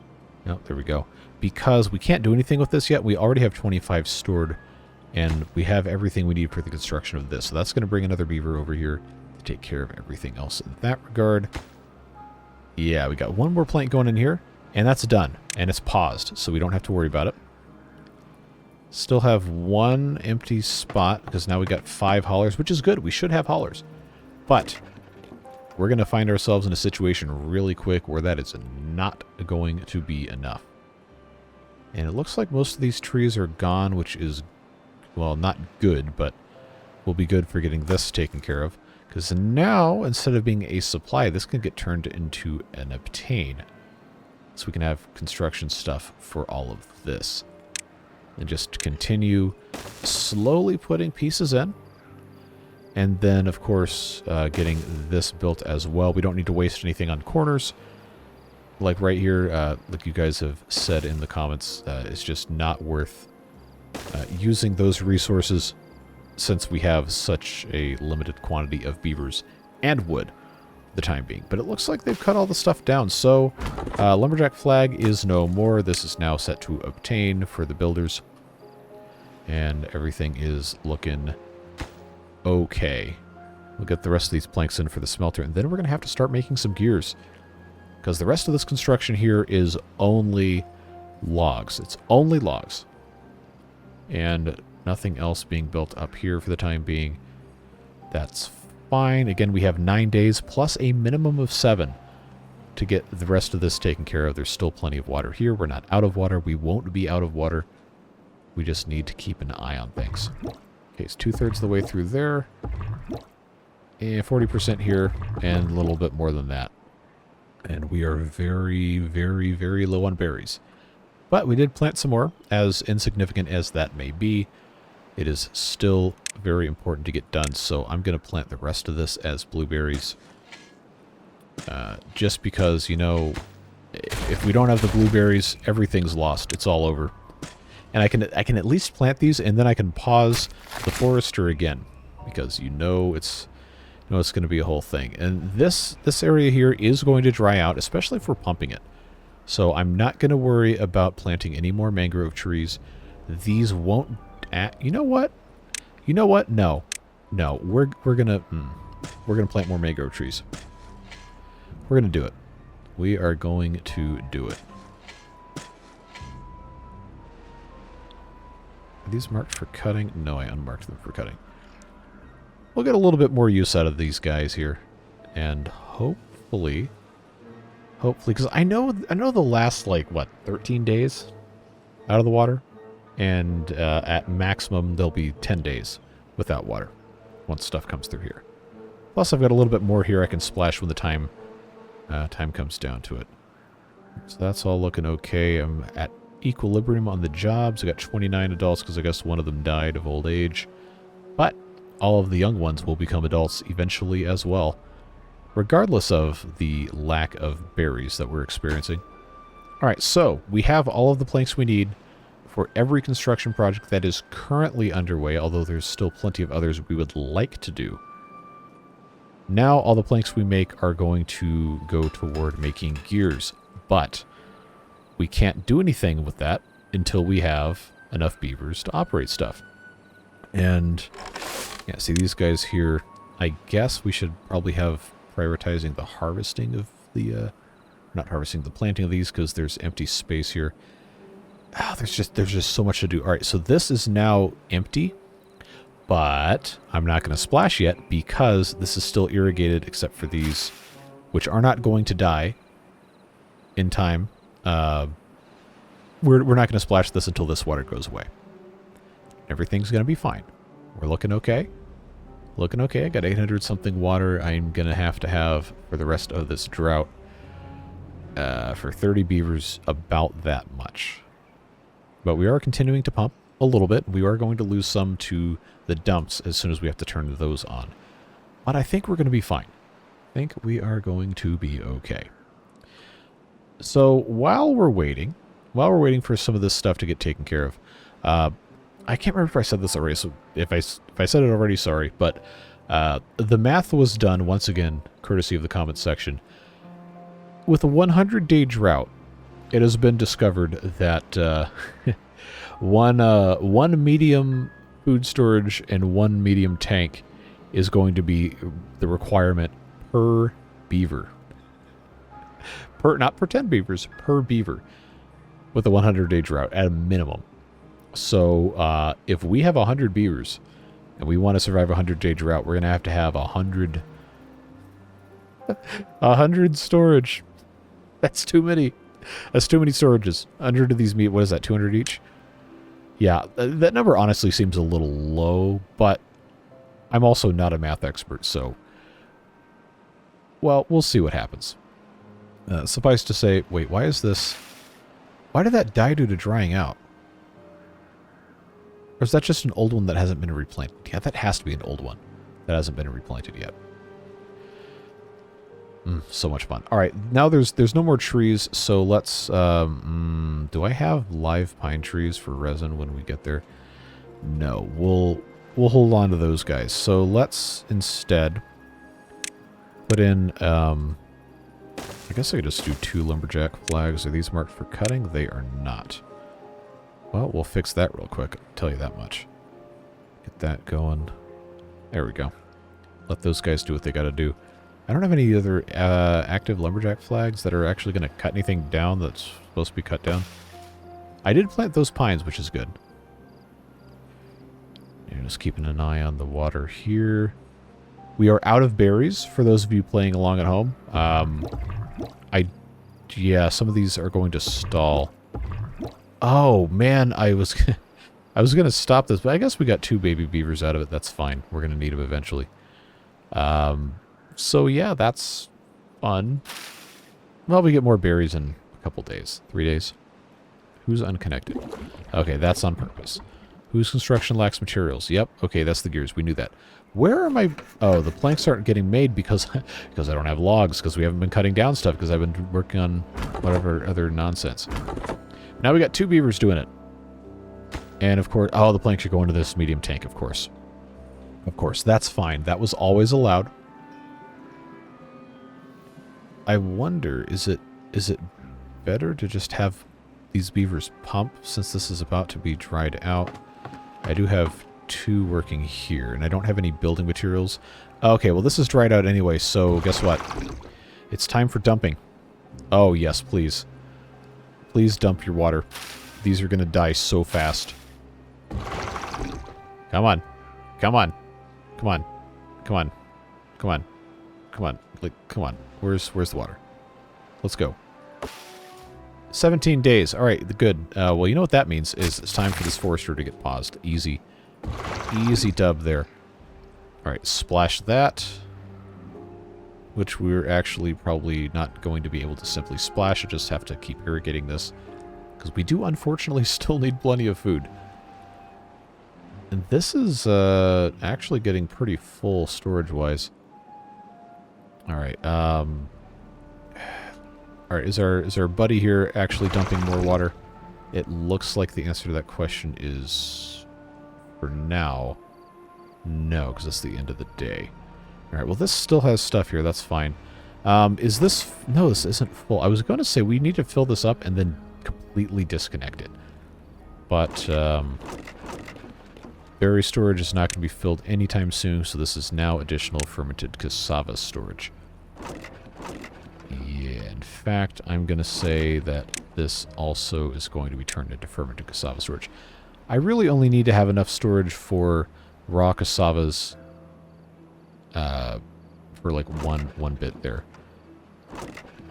Oh, there we go. Because we can't do anything with this yet. We already have 25 stored, and we have everything we need for the construction of this. So that's going to bring another beaver over here to take care of everything else in that regard. Yeah, we got one more plank going in here, and that's done. And it's paused, so we don't have to worry about it. Still have one empty spot, because now we got 5 haulers, which is good. We should have haulers. But we're going to find ourselves in a situation really quick where that is not going to be enough. And it looks like most of these trees are gone, which is, well, not good, but will be good for getting this taken care of. Because now, instead of being a supply, this can get turned into an obtain. So we can have construction stuff for all of this. And just continue slowly putting pieces in. And then, of course, getting this built as well. We don't need to waste anything on corners. Like right here, like you guys have said in the comments, it's just not worth using those resources since we have such a limited quantity of beavers and wood for the time being. But it looks like they've cut all the stuff down. So, lumberjack flag is no more. This is now set to obtain for the builders. And everything is looking okay. We'll get the rest of these planks in for the smelter, and then we're going to have to start making some gears. Because the rest of this construction here is only logs. It's only logs. And nothing else being built up here for the time being. That's fine. Again, we have 9 days plus a minimum of 7 to get the rest of this taken care of. There's still plenty of water here. We're not out of water. We won't be out of water. We just need to keep an eye on things. Okay, it's 2/3 of the way through there. And 40% here, and a little bit more than that. And we are very, very, very low on berries. But we did plant some more, as insignificant as that may be. It is still very important to get done, so I'm going to plant the rest of this as blueberries. Just because, you know, if we don't have the blueberries, everything's lost. It's all over. And I can at least plant these, and then I can pause the forester again, because you know it's going to be a whole thing. And this area here is going to dry out, especially if we're pumping it. So I'm not going to worry about planting any more mangrove trees. These won't. You know what? You know what? No, we're gonna plant more mangrove trees. We're gonna do it. We are going to do it. Are these marked for cutting? No, I unmarked them for cutting. We'll get a little bit more use out of these guys here. And hopefully, because I know the last, like, what, 13 days out of the water? And at maximum, there'll be 10 days without water once stuff comes through here. Plus, I've got a little bit more here I can splash when the time comes down to it. So that's all looking okay. I'm at equilibrium on the jobs. I got 29 adults because I guess one of them died of old age. But all of the young ones will become adults eventually as well, regardless of the lack of berries that we're experiencing. Alright, so we have all of the planks we need for every construction project that is currently underway, although there's still plenty of others we would like to do. Now all the planks we make are going to go toward making gears, but we can't do anything with that until we have enough beavers to operate stuff. And yeah, see these guys here, I guess we should probably have prioritizing the harvesting of the, not harvesting, the planting of these, because there's empty space here. Oh, there's just so much to do. All right, so this is now empty, but I'm not going to splash yet because this is still irrigated except for these, which are not going to die in time. We're not going to splash this until this water goes away. Everything's going to be fine. We're looking okay. Looking okay. I got 800 something water I'm going to have for the rest of this drought. For 30 beavers, about that much. But we are continuing to pump a little bit. We are going to lose some to the dumps as soon as we have to turn those on. But I think we're going to be fine. I think we are going to be okay. So while we're waiting for some of this stuff to get taken care of, I can't remember if I said this already, so if I said it already, sorry, but the math was done, once again, courtesy of the comments section. With a 100-day drought, it has been discovered that one medium food storage and one medium tank is going to be the requirement per beaver. Not per 10 beavers, per beaver, with a 100-day drought at a minimum. So if we have 100 beavers and we want to survive a 100-day drought, we're going to have 100 storage. That's too many. That's too many storages. 100 of these meat, what is that, 200 each? Yeah, that number honestly seems a little low, but I'm also not a math expert, so... Well, we'll see what happens. Suffice to say, wait, why is this... Why did that die due to drying out? Or is that just an old one that hasn't been replanted? Yeah, that has to be an old one that hasn't been replanted yet. So much fun. All right, now there's no more trees, so let's... do I have live pine trees for resin when we get there? No, we'll hold on to those guys. So let's instead put in... I guess I could just do 2 lumberjack flags. Are these marked for cutting? They are not. Well, we'll fix that real quick. I'll tell you that much. Get that going. There we go. Let those guys do what they got to do. I don't have any other active lumberjack flags that are actually going to cut anything down that's supposed to be cut down. I did plant those pines, which is good. You're just keeping an eye on the water here. We are out of berries, for those of you playing along at home. Yeah, some of these are going to stall. Oh, man, I was going to stop this, but I guess we got 2 baby beavers out of it. That's fine. We're going to need them eventually. So, yeah, that's fun. Well, we get more berries in a couple days. 3 days. Who's unconnected? Okay, that's on purpose. Whose construction lacks materials? Yep. Okay, that's the gears. We knew that. Where are my... Oh, the planks aren't getting made because I don't have logs, because we haven't been cutting down stuff, because I've been working on whatever other nonsense. Now we got 2 beavers doing it. And, of course... Oh, the planks are going to this medium tank, of course. Of course, that's fine. That was always allowed. I wonder, is it better to just have these beavers pump, since this is about to be dried out? I do have 2 working here, and I don't have any building materials. Okay, well, this is dried out anyway, so guess what? It's time for dumping. Oh, yes, please. Please dump your water. These are going to die so fast. Come on. Come on. Come on. Come on. Come on. Come on. Like, come on. Where's the water? Let's go. 17 days. All right, good. Well, you know what that means is it's time for this forester to get paused. Easy. Easy dub there. All right, splash that. Which we're actually probably not going to be able to simply splash. I just have to keep irrigating this. Because we do, unfortunately, still need plenty of food. And this is actually getting pretty full storage-wise. All right, Alright, is our buddy here actually dumping more water? It looks like the answer to that question is, for now, no, because it's the end of the day. Alright, well this still has stuff here, that's fine. Is this... No, this isn't full. I was going to say we need to fill this up and then completely disconnect it. But, berry storage is not going to be filled anytime soon, so this is now additional fermented cassava storage. Yeah, in fact, I'm going to say that this also is going to be turned into fermented cassava storage. I really only need to have enough storage for raw cassavas for like one bit there.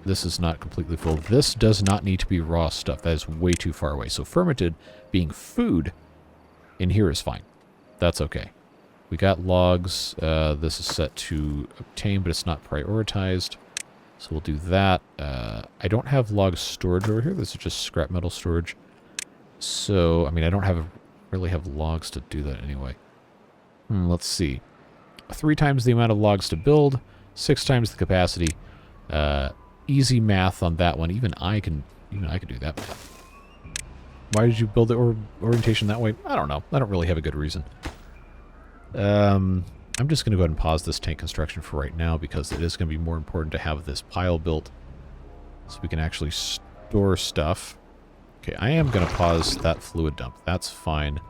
This is not completely full. This does not need to be raw stuff. That is way too far away. So fermented being food in here is fine. That's okay. We got logs. This is set to obtain, but it's not prioritized. So we'll do that. I don't have log storage over here. This is just scrap metal storage. So, I mean, I don't really have logs to do that anyway. Let's see. 3 times the amount of logs to build, 6 times the capacity. Easy math on that one. Even I can do that. Why did you build the orientation that way? I don't know. I don't really have a good reason. I'm just going to go ahead and pause this tank construction for right now because it is going to be more important to have this pile built so we can actually store stuff. Okay, I am going to pause that fluid dump. That's fine.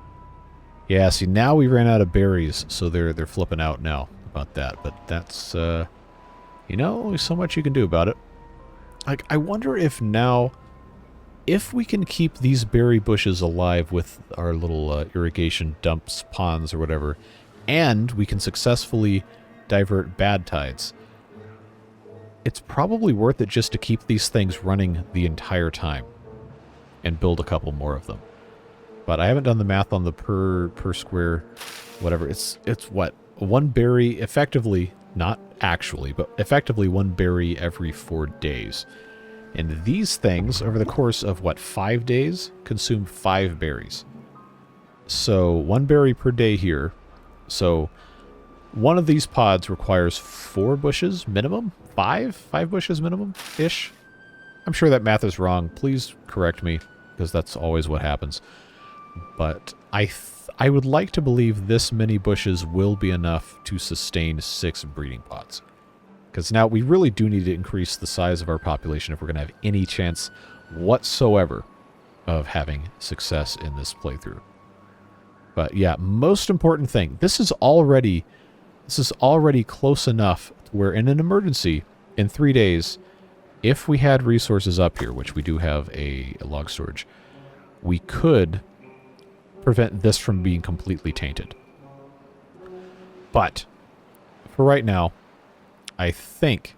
Yeah, see, now we ran out of berries, so they're flipping out now about that. But that's, you know, only so much you can do about it. Like, I wonder if now, if we can keep these berry bushes alive with our little irrigation dumps, ponds, or whatever, and we can successfully divert bad tides, it's probably worth it just to keep these things running the entire time and build a couple more of them. But I haven't done the math on the per square whatever. It's what? 1 berry, effectively, not actually, but effectively 1 berry every 4 days. And these things, over the course of, what, 5 days, consume 5 berries. So 1 berry per day here. So one of these pods requires 4 bushes minimum? 5 bushes minimum-ish? I'm sure that math is wrong. Please correct me, because that's always what happens. But I would like to believe this many bushes will be enough to sustain 6 breeding pods. Because now we really do need to increase the size of our population if we're going to have any chance whatsoever of having success in this playthrough. But yeah, most important thing, this is already close enough where in an emergency, in 3 days, if we had resources up here, which we do have a log storage, we could prevent this from being completely tainted. But for right now, I think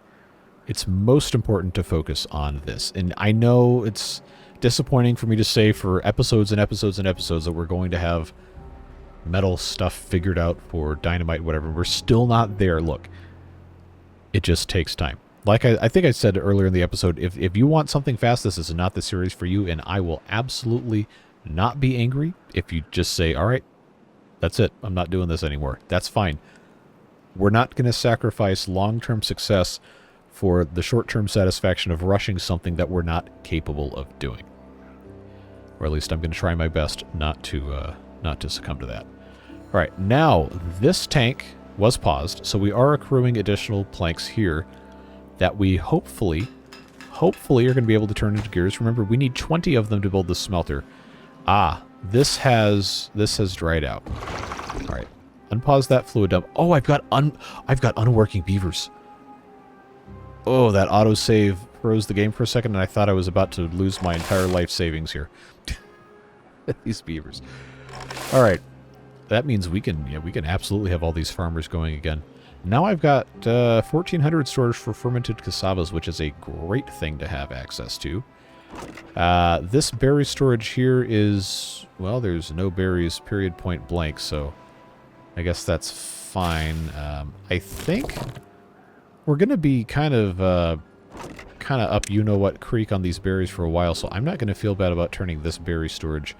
it's most important to focus on this. And I know it's disappointing for me to say for episodes and episodes and episodes that we're going to have metal stuff figured out for dynamite, whatever. We're still not there. Look, it just takes time. Like I think I said earlier in the episode, if you want something fast, this is not the series for you, and I will absolutely not be angry if you just say, all right, that's it. I'm not doing this anymore. That's fine. We're not going to sacrifice long-term success for the short-term satisfaction of rushing something that we're not capable of doing. Or at least I'm going to try my best not to succumb to that. All right, now this tank was paused, so we are accruing additional planks here that we hopefully are going to be able to turn into gears. Remember, we need 20 of them to build the smelter. Ah, this has dried out. All right, unpause that fluid dump. Oh, I've got unworking beavers. Oh, that autosave froze the game for a second, and I thought I was about to lose my entire life savings here. These beavers. All right, that means we can absolutely have all these farmers going again. Now I've got 1,400 storage for fermented cassavas, which is a great thing to have access to. This berry storage here is, well, there's no berries, period, point blank, so I guess that's fine. I think we're going to be kind of up you-know-what creek on these berries for a while, so I'm not going to feel bad about turning this berry storage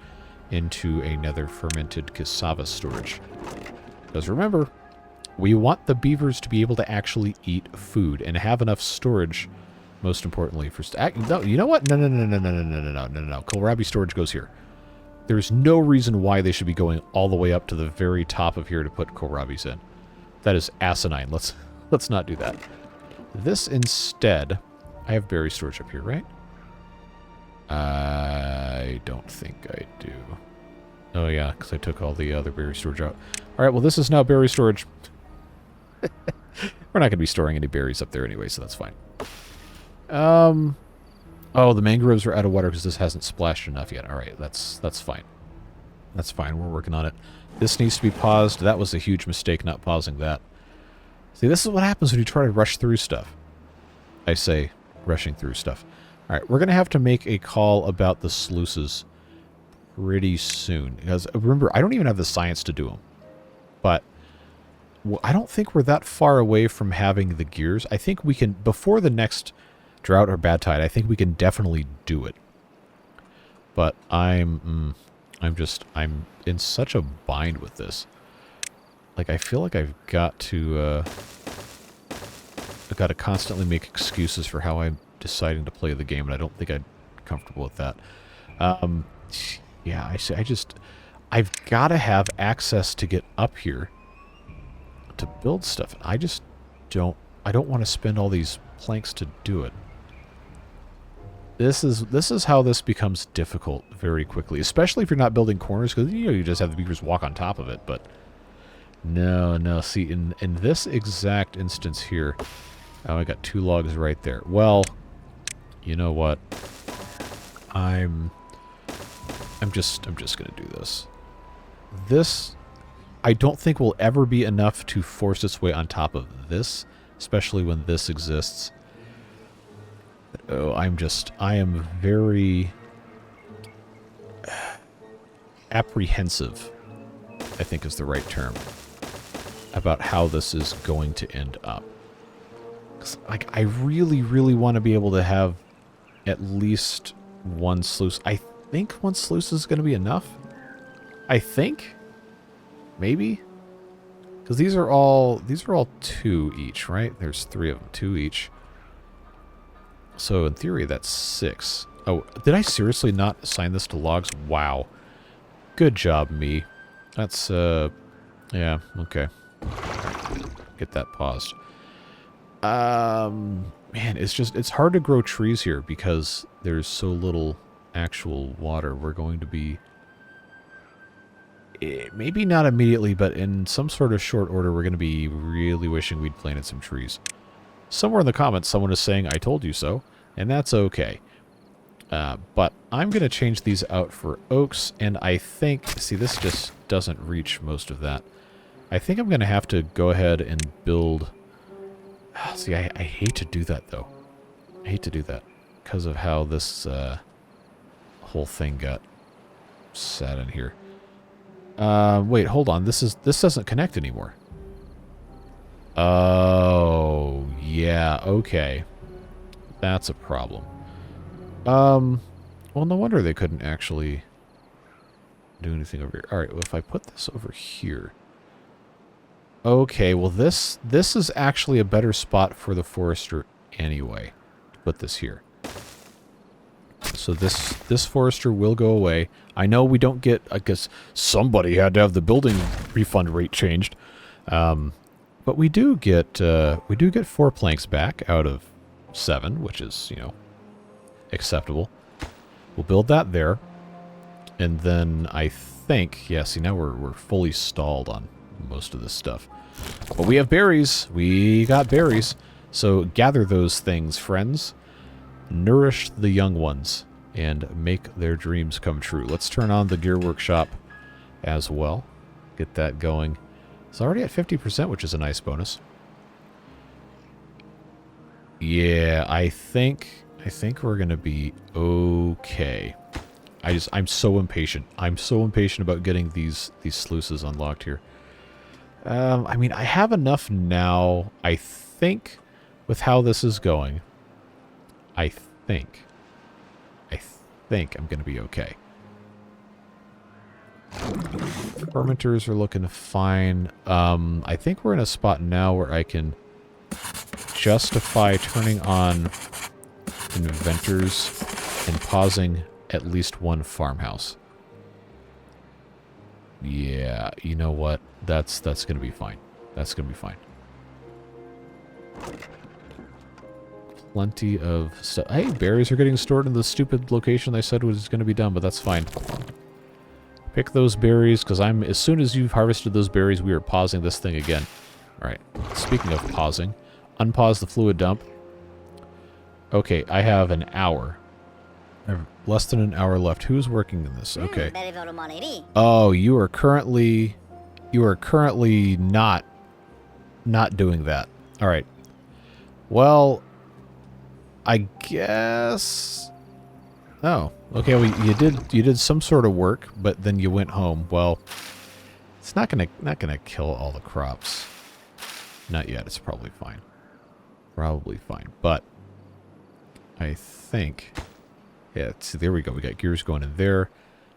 into another fermented cassava storage. Because remember, we want the beavers to be able to actually eat food and have enough storage, most importantly, for... No, you know what? No. Kohlrabi storage goes here. There's no reason why they should be going all the way up to the very top of here to put kohlrabis in. That is asinine. Let's not do that. This instead... I have berry storage up here, right? I don't think I do. Oh, yeah, because I took all the other berry storage out. All right, well, this is now berry storage. We're not going to be storing any berries up there anyway, so that's fine. Oh, the mangroves are out of water because this hasn't splashed enough yet. All right, that's fine. That's fine. We're working on it. This needs to be paused. That was a huge mistake, not pausing that. See, this is what happens when you try to rush through stuff. I say... rushing through stuff. All right, we're going to have to make a call about the sluices pretty soon. Because, remember, I don't even have the science to do them. But I don't think we're that far away from having the gears. I think we can, before the next drought or bad tide, I think we can definitely do it. But I'm in such a bind with this. Like, I feel like I've got to constantly make excuses for how I'm deciding to play the game, and I don't think I'm comfortable with that. Yeah, I've got to have access to get up here to build stuff. I don't want to spend all these planks to do it. This is how this becomes difficult very quickly, especially if you're not building corners, because you just have the beavers walk on top of it. But no. See, in this exact instance here. Oh, I got 2 logs right there. Well, you know what? I'm just gonna do this. This, I don't think will ever be enough to force its way on top of this, especially when this exists. Oh, I am very apprehensive, I think is the right term, about how this is going to end up. Like, I really want to be able to have at least one sluice. I think one sluice is going to be enough. I think. Maybe. Because these are all 2 each, right? There's 3 of them, 2 each. So in theory, that's 6. Oh, did I seriously not assign this to logs? Wow. Good job, me. That's, yeah, okay. Get that paused. Man, it's hard to grow trees here because there's so little actual water. We're going to be, maybe not immediately, but in some sort of short order, we're going to be really wishing we'd planted some trees. Somewhere in the comments, someone is saying, I told you so, and that's okay. But I'm going to change these out for oaks, and I think, see, this just doesn't reach most of that. I think I'm going to have to go ahead and build... See, I hate to do that, though. I hate to do that because of how this whole thing got sat in here. Wait, hold on. This doesn't connect anymore. Oh, yeah, okay. That's a problem. Well, no wonder they couldn't actually do anything over here. All right, well, if I put this over here... Okay, well, this is actually a better spot for the forester anyway. Put this here. So this forester will go away. I know we don't get... I guess somebody had to have the building refund rate changed. But we do get 4 planks back out of 7, which is, you know, acceptable. We'll build that there. And then I think... Yeah, see, now we're fully stalled on most of this stuff. But we have berries. We got berries. So gather those things, friends. Nourish the young ones and make their dreams come true. Let's turn on the gear workshop as well. Get that going. It's already at 50%, which is a nice bonus. Yeah, I think I think we're going to be okay. I'm so impatient. I'm so impatient about getting these sluices unlocked here. I mean, I have enough now, I think, with how this is going. I think I'm going to be okay. Fermenters are looking fine. I think we're in a spot now where I can justify turning on inventors and pausing at least one farmhouse. Yeah, you know what? That's going to be fine. That's going to be fine. Plenty of stuff. Hey, berries are getting stored in the stupid location I said was going to be done, but that's fine. Pick those berries, because as soon as you've harvested those berries, we are pausing this thing again. Alright, speaking of pausing, unpause the fluid dump. Okay, I have an hour. I have less than an hour left. Who's working in this? Okay. Oh, you are currently not doing that. Alright. Well, I guess... Oh, okay, well, you did some sort of work, but then you went home. Well, it's not gonna kill all the crops. Not yet, it's probably fine. Probably fine, but I think... Yeah, there we go. We got gears going in there.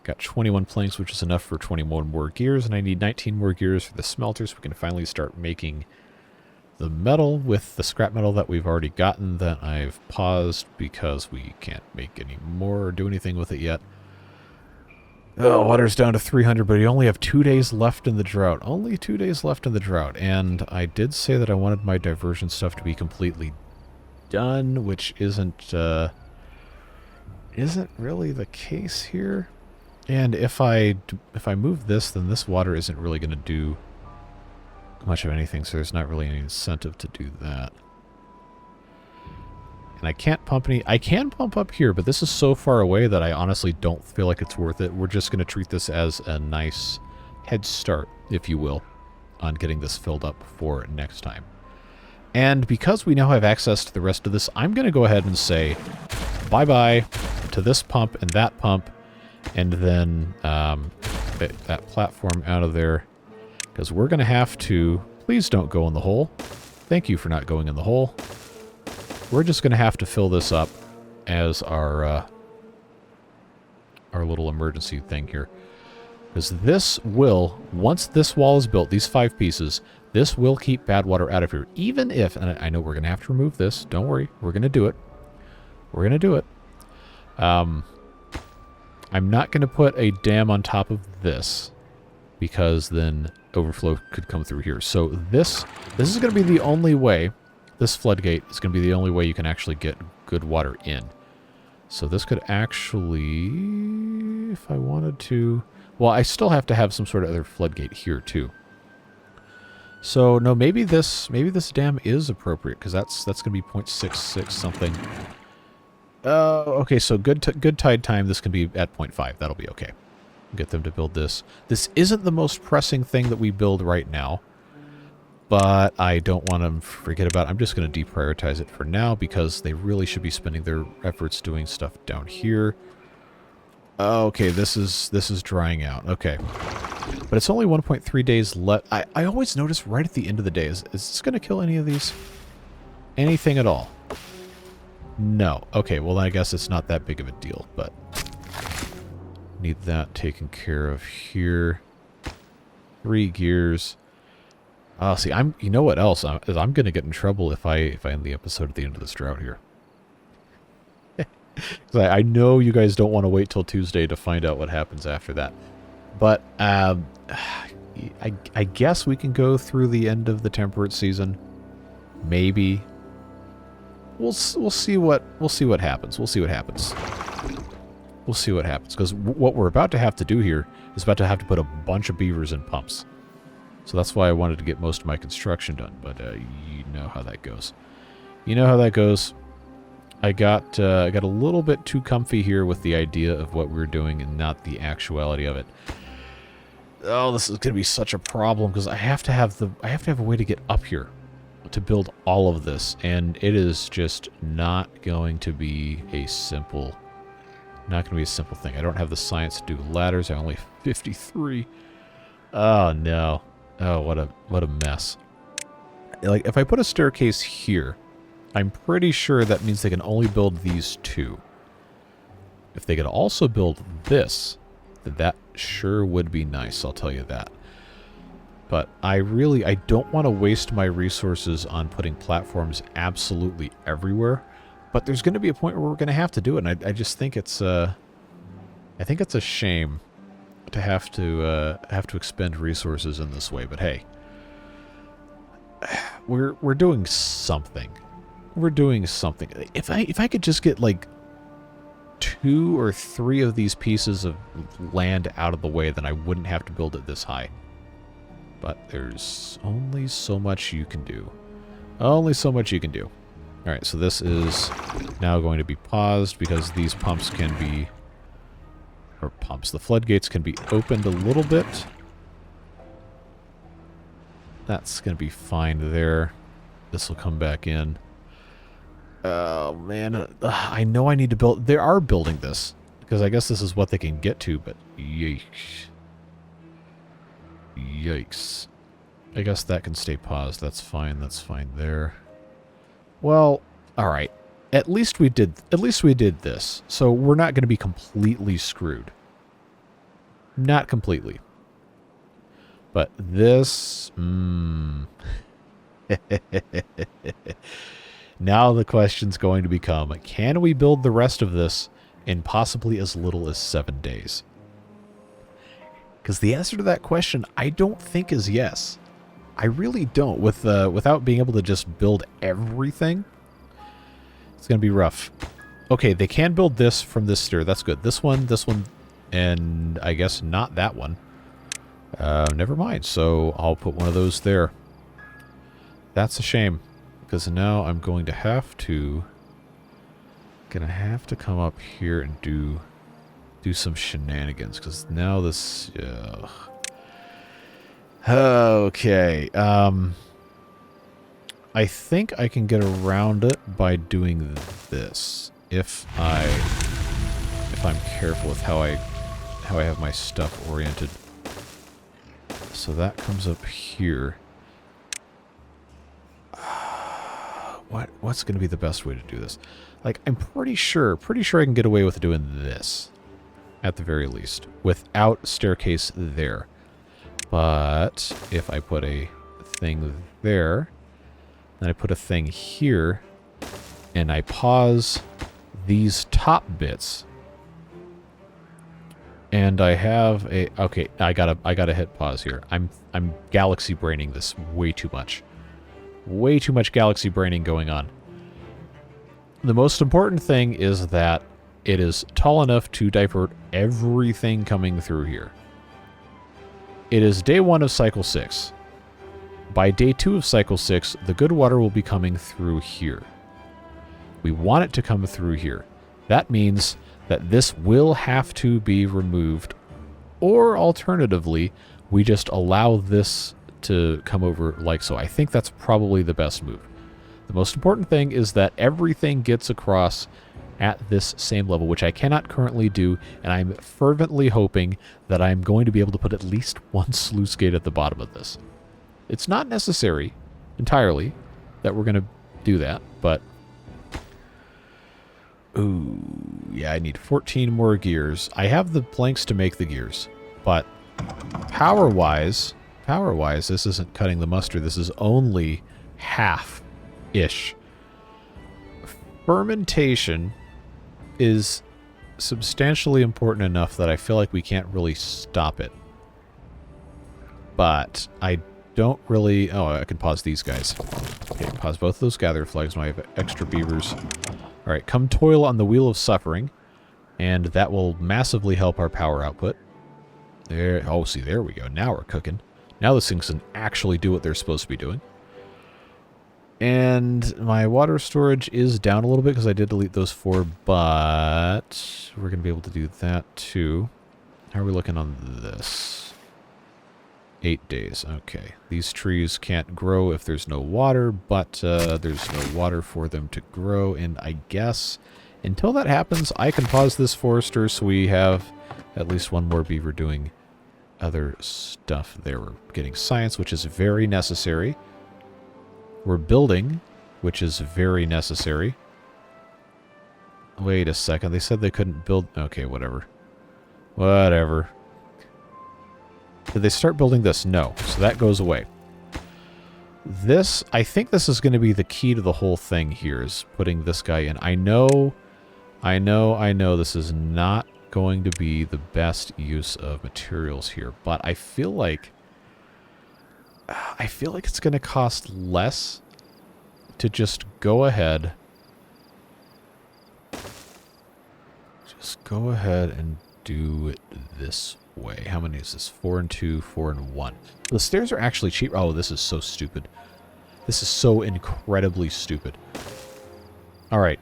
Got 21 planks, which is enough for 21 more gears, and I need 19 more gears for the smelter, so we can finally start making the metal with the scrap metal that we've already gotten that I've paused because we can't make any more or do anything with it yet. Oh, water's down to 300, but you only have 2 days left in the drought. Only 2 days left in the drought, and I did say that I wanted my diversion stuff to be completely done, which isn't really the case here. And if I move this, then this water isn't really going to do much of anything, so there's not really any incentive to do that. And I can't pump any... I can pump up here, but this is so far away that I honestly don't feel like it's worth it. We're just going to treat this as a nice head start, if you will, on getting this filled up for next time. And because we now have access to the rest of this, I'm going to go ahead and say bye-bye to this pump and that pump, and then that platform out of there. Because we're going to have to... Please don't go in the hole. Thank you for not going in the hole. We're just going to have to fill this up as our little emergency thing here. Because this will, once this wall is built, these 5 pieces, this will keep bad water out of here. Even if, and I know we're going to have to remove this. Don't worry. We're going to do it. We're going to do it. I'm not going to put a dam on top of this, because then overflow could come through here. So this is going to be the only way, this floodgate is going to be the only way you can actually get good water in. So this could actually, if I wanted to, well, I still have to have some sort of other floodgate here too. So no, maybe this dam is appropriate, because that's going to be 0.66 something. Okay, so good tide time, this can be at 0.5. That'll be okay. Get them to build this. This isn't the most pressing thing that we build right now, but I don't want to forget about it. I'm just going to deprioritize it for now, because they really should be spending their efforts doing stuff down here. Okay, this is drying out. Okay. But it's only 1.3 days left. I always notice right at the end of the day, is this going to kill any of these? Anything at all? No. Okay, well, I guess it's not that big of a deal, but... Need that taken care of here. 3 gears. See, you know what else? I'm going to get in trouble if I end the episode at the end of this drought here. I know you guys don't want to wait till Tuesday to find out what happens after that. But I guess we can go through the end of the temperate season. Maybe. We'll see what happens. We'll see what happens. We'll see what happens, because what we're about to have to do here is about to have to put a bunch of beavers in pumps. So that's why I wanted to get most of my construction done, but you know how that goes. You know how that goes. I got a little bit too comfy here with the idea of what we're doing and not the actuality of it. Oh, this is going to be such a problem, because I have to have a way to get up here. to build all of this, and it is just not going to be a simple thing. I don't have the science to do ladders. I only have 53. Oh no. Oh, what a mess. Like, if I put a staircase here, I'm pretty sure that means they can only build these two. If they could also build this, then that sure would be nice, I'll tell you that. But I don't want to waste my resources on putting platforms absolutely everywhere. But there's going to be a point where we're going to have to do it, and I just think it's a shame to have to expend resources in this way. But hey, we're doing something. We're doing something. If I could just get like 2 or 3 of these pieces of land out of the way, then I wouldn't have to build it this high. But there's only so much you can do. Only so much you can do. Alright, so this is now going to be paused because these pumps can be... Or pumps. The floodgates can be opened a little bit. That's going to be fine there. This will come back in. Oh, man. I know I need to build... They are building this. Because I guess this is what they can get to, but... Yikes. Yikes. I guess that can stay paused. That's fine. That's fine there. Well, alright. At least we did this. So we're not going to be completely screwed. Not completely. But this... Now the question's going to become, can we build the rest of this in possibly as little as 7 days? Because the answer to that question, I don't think is yes. I really don't. Without being able to just build everything, it's going to be rough. Okay, they can build this from this stair. That's good. This one, and I guess not that one. Never mind. So I'll put one of those there. That's a shame. Because now I'm going to have to come up here and do some shenanigans. Because now this... Okay. I think I can get around it by doing this. If I'm careful with how I have my stuff oriented. So that comes up here. What's going to be the best way to do this? Like, I'm pretty sure I can get away with doing this. At the very least. Without staircase there. But if I put a thing there, then I put a thing here, and I pause these top bits, and I have a... Okay, I gotta hit pause here. I'm galaxy braining this way too much. Way too much galaxy braining going on. The most important thing is that it is tall enough to divert everything coming through here. It is day 1 of cycle 6. By day 2 of cycle 6, the good water will be coming through here. We want it to come through here. That means that this will have to be removed, or alternatively, we just allow this to come over like so. I think that's probably the best move. The most important thing is that everything gets across at this same level, which I cannot currently do, and I'm fervently hoping that I'm going to be able to put at least one sluice gate at the bottom of this. It's not necessary entirely that we're going to do that, but... Ooh, yeah, I need 14 more gears. I have the planks to make the gears, but power-wise, this isn't cutting the mustard. This is only half-ish. Fermentation is substantially important enough that I feel like we can't really stop it. But I don't really... Oh, I can pause these guys. Okay, pause both of those gather flags when I have extra beavers. Alright, come toil on the Wheel of Suffering, and that will massively help our power output. There. Oh, see, there we go. Now we're cooking. Now this thing can actually do what they're supposed to be doing. And my water storage is down a little bit because I did delete those 4, but we're going to be able to do that too. How are we looking on this? 8 days. Okay. These trees can't grow if there's no water, but there's no water for them to grow. And I guess until that happens, I can pause this forester so we have at least one more beaver doing other stuff there. We're getting science, which is very necessary. We're building, which is very necessary. Wait a second. They said they couldn't build... Okay, whatever. Whatever. Did they start building this? No. So that goes away. This... I think this is going to be the key to the whole thing here, is putting this guy in. I know this is not going to be the best use of materials here, but I feel like it's going to cost less to just go ahead... Just go ahead and do it this way. How many is this? 4 and 2, 4 and 1. The stairs are actually cheap. Oh, this is so stupid. This is so incredibly stupid. All right.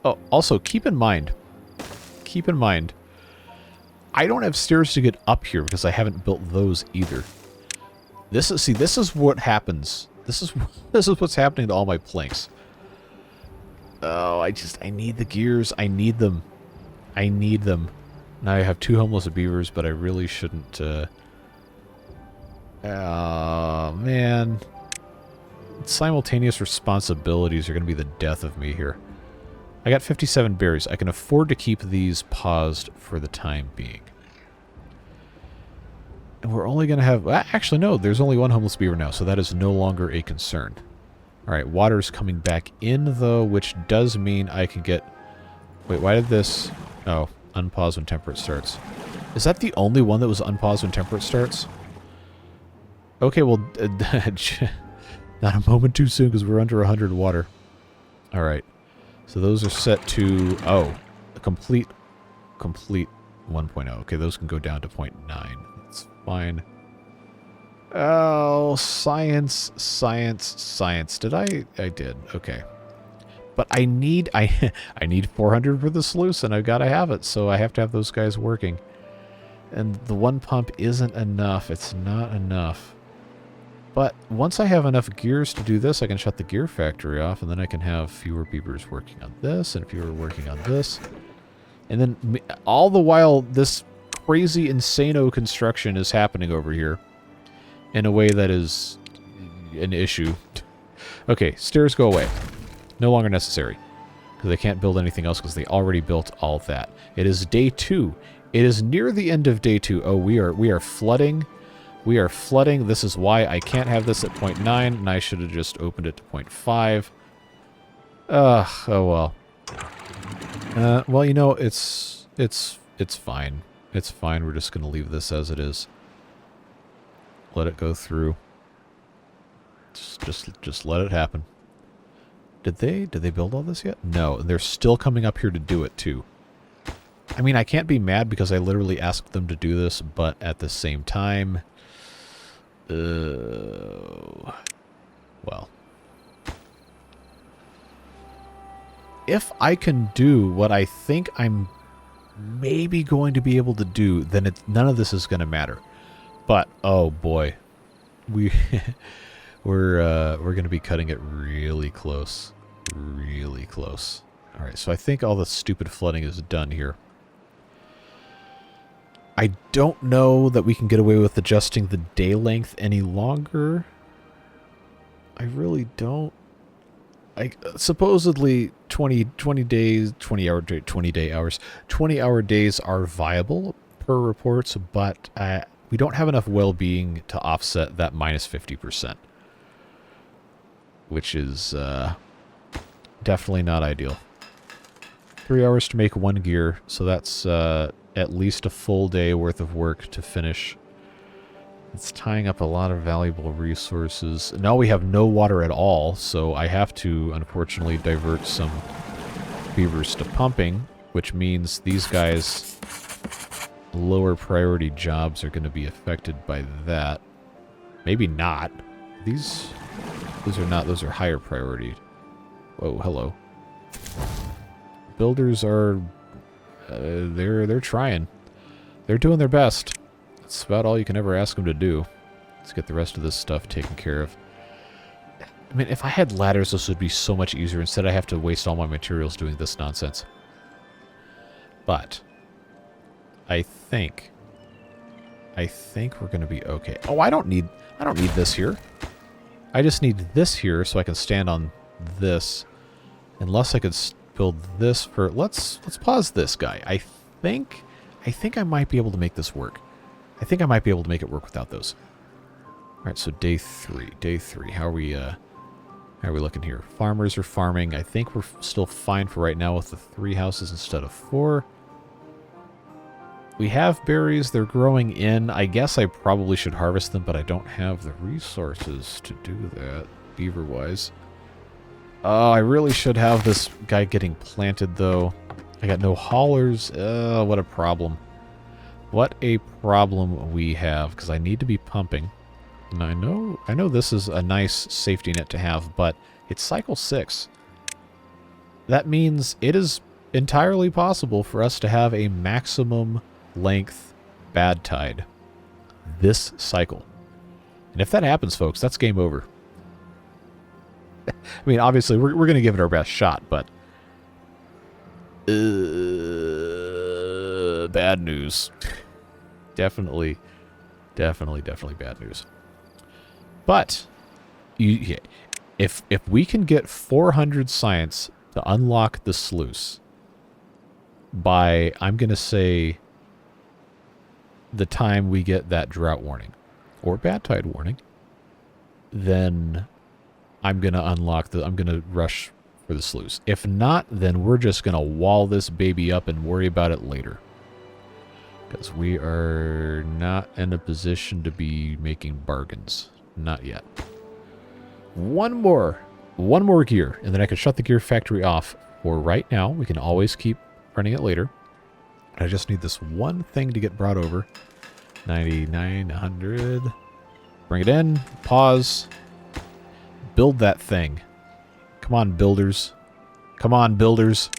Oh, also, keep in mind, I don't have stairs to get up here because I haven't built those either. This is what happens. This is what's happening to all my planks. Oh, I need the gears. I need them. Now I have 2 homeless beavers, but I really shouldn't, oh, man. Simultaneous responsibilities are going to be the death of me here. I got 57 berries. I can afford to keep these paused for the time being. And we're only going to have... Actually, no. There's only 1 homeless beaver now, so that is no longer a concern. Alright, water's coming back in, though, which does mean I can get... Wait, why did this... Oh, unpause when temperate starts. Is that the only one that was unpause when temperate starts? Okay, well... not a moment too soon, because we're under 100 water. Alright. So those are set to... Oh, a complete 1.0. Okay, those can go down to 0.9. That's fine. Oh, science. Did I did. Okay. But I need 400 for the sluice, and I've got to have it, so I have to have those guys working. And the 1 pump isn't enough. It's not enough. But once I have enough gears to do this, I can shut the gear factory off, and then I can have fewer beavers working on this, and fewer working on this. And then all the while, this crazy, insano construction is happening over here. In a way that is an issue. Okay, stairs go away. No longer necessary. Because they can't build anything else because they already built all that. It is day 2. It is near the end of day 2. Oh, we are flooding. We are flooding. This is why I can't have this at 0.9, and I should have just opened it to 0.5. Oh well. Well, you know, it's fine. It's fine. We're just going to leave this as it is. Let it go through. Just let it happen. Did they build all this yet? No, they're still coming up here to do it too. I mean, I can't be mad because I literally asked them to do this, but at the same time, well, if I can do what I think I'm maybe going to be able to do, then none of this is going to matter. But oh boy, we're going to be cutting it really close, really close. All right, so I think all the stupid flooding is done here. I don't know that we can get away with adjusting the day length any longer. I really don't. Supposedly 20 days, 20 hour days are viable per reports, but we don't have enough well-being to offset that minus 50%, which is definitely not ideal. 3 hours to make 1 gear, so that's at least a full day worth of work to finish. It's tying up a lot of valuable resources. Now we have no water at all, so I have to, unfortunately, divert some beavers to pumping, which means these guys... lower priority jobs are going to be affected by that. Maybe not. Those are not. Those are higher priority. Oh, hello. Builders are... they're trying. They're doing their best. That's about all you can ever ask him to do. Let's get the rest of this stuff taken care of. I mean, if I had ladders, this would be so much easier. Instead, I have to waste all my materials doing this nonsense. But I think we're going to be okay. Oh, I don't need this here. I just need this here so I can stand on this. Unless I could build this for... Let's pause this guy. I think I might be able to make this work. I think I might be able to make it work without those. All right, so day 3. Day 3. How are we looking here? Farmers are farming. I think we're still fine for right now with the 3 houses instead of 4. We have berries. They're growing in. I guess I probably should harvest them, but I don't have the resources to do that, beaver-wise. Oh, I really should have this guy getting planted, though. I got no haulers. What a problem. What a problem we have, because I need to be pumping. And I know this is a nice safety net to have, but it's cycle 6. That means it is entirely possible for us to have a maximum length bad tide this cycle. And if that happens, folks, that's game over. I mean, obviously, we're going to give it our best shot, but... bad news. Definitely bad news. But, if we can get 400 science to unlock the sluice by, I'm going to say, the time we get that drought warning, or bad tide warning, then I'm going to I'm going to rush for the sluice. If not, then we're just going to wall this baby up and worry about it later. Because we are not in a position to be making bargains. Not yet. One more gear, and then I can shut the gear factory off for right now. We can always keep running it later. I just need this one thing to get brought over. 99, 100. Bring it in. Pause. Build that thing. Come on, builders. Come on, builders.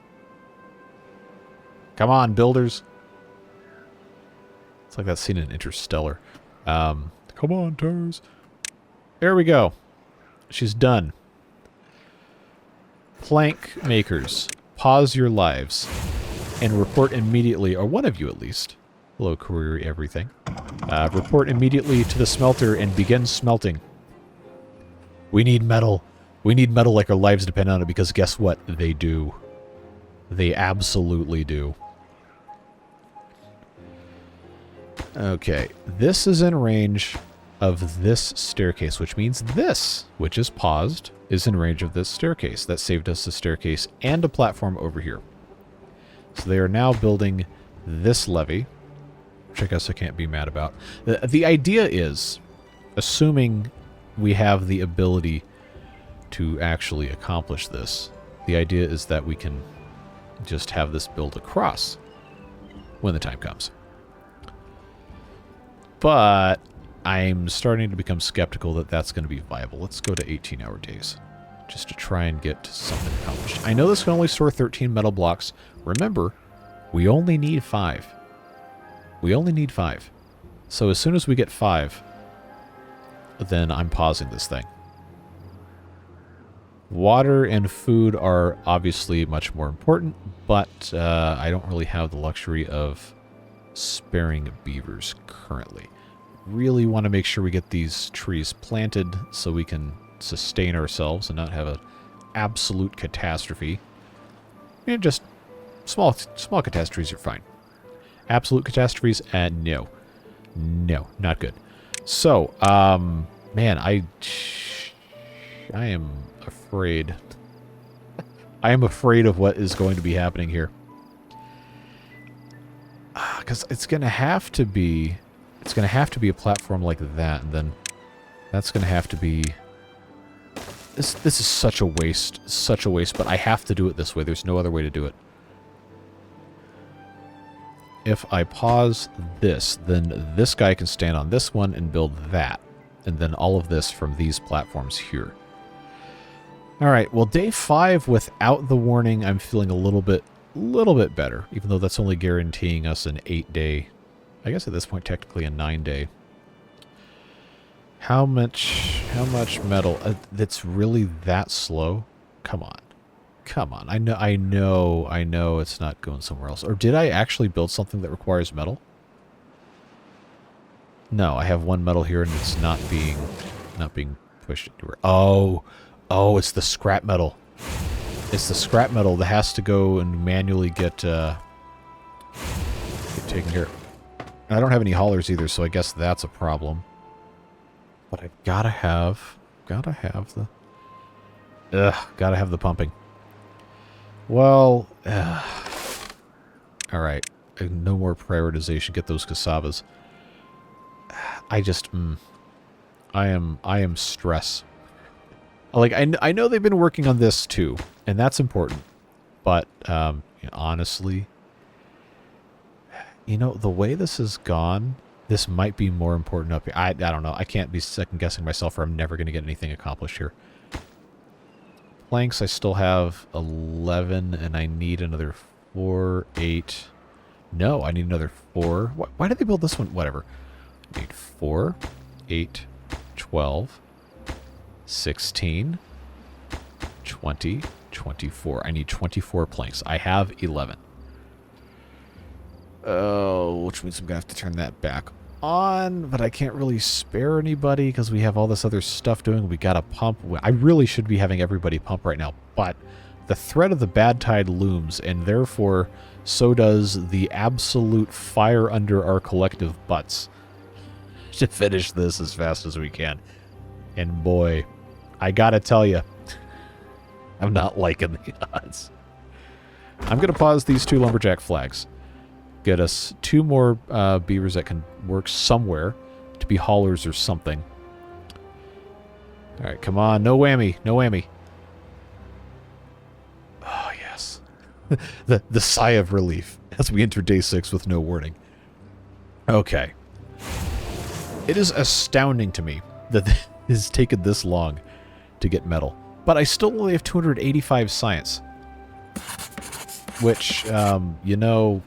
Come on, builders. It's like that scene in Interstellar. Come on, Tars. There we go. She's done. Plank makers, pause your lives and report immediately, or one of you at least. Hello, courier everything. Report immediately to the smelter and begin smelting. We need metal. We need metal like our lives depend on it, because guess what? They do. They absolutely do. Okay, this is in range of this staircase, which means this, which is paused, is in range of this staircase. That saved us the staircase and a platform over here. So they are now building this levee, which I guess I can't be mad about. The idea is, assuming we have the ability to actually accomplish this, the idea is that we can just have this build across when the time comes. But I'm starting to become skeptical that that's going to be viable. Let's go to 18-hour days just to try and get something accomplished. I know this can only store 13 metal blocks. Remember, we only need 5. We only need 5. So as soon as we get 5, then I'm pausing this thing. Water and food are obviously much more important, but I don't really have the luxury of sparing beavers currently. Really want to make sure we get these trees planted so we can sustain ourselves and not have an absolute catastrophe. And just small catastrophes are fine. Absolute catastrophes, no. No, not good. So, man, I am afraid. I am afraid of what is going to be happening here. Because it's going to have to be... It's going to have to be a platform like that, and then that's going to have to be... This is such a waste, but I have to do it this way. There's no other way to do it. If I pause this, then this guy can stand on this one and build that, and then all of this from these platforms here. Alright, well, day 5 without the warning, I'm feeling a little bit better, even though that's only guaranteeing us an 8-day I guess at this point, technically a 9-day. How much metal? That's really that slow? Come on. Come on. I know it's not going somewhere else. Or did I actually build something that requires metal? No, I have one metal here and it's not being pushed anywhere. Oh, it's the scrap metal. It's the scrap metal that has to go and manually get taken care of. And I don't have any haulers either, so I guess that's a problem. But I've gotta have the pumping. Well, all right. No more prioritization. Get those cassavas. I just, I am stress. Like, I know they've been working on this too, and that's important. But, honestly, you know, the way this has gone, this might be more important up here. I don't know. I can't be second-guessing myself, or I'm never going to get anything accomplished here. Planks, I still have 11, and I need another 4, 8. No, I need another 4. Why did they build this one? Whatever. I need 4, 8, 12, 16, 20, 24. I need 24 planks. I have 11. Oh, which means I'm going to have to turn that back on, but I can't really spare anybody because we have all this other stuff doing. We got to pump. I really should be having everybody pump right now, but the threat of the bad tide looms, and therefore so does the absolute fire under our collective butts to finish this as fast as we can. And boy, I gotta tell you, I'm not liking the odds. I'm going to pause these 2 lumberjack flags. Get us 2 more beavers that can work somewhere to be haulers or something. All right, come on. No whammy. No whammy. Oh, yes. the sigh of relief as we enter day 6 with no warning. Okay. It is astounding to me that it has taken this long to get metal. But I still only have 285 science. Which, you know...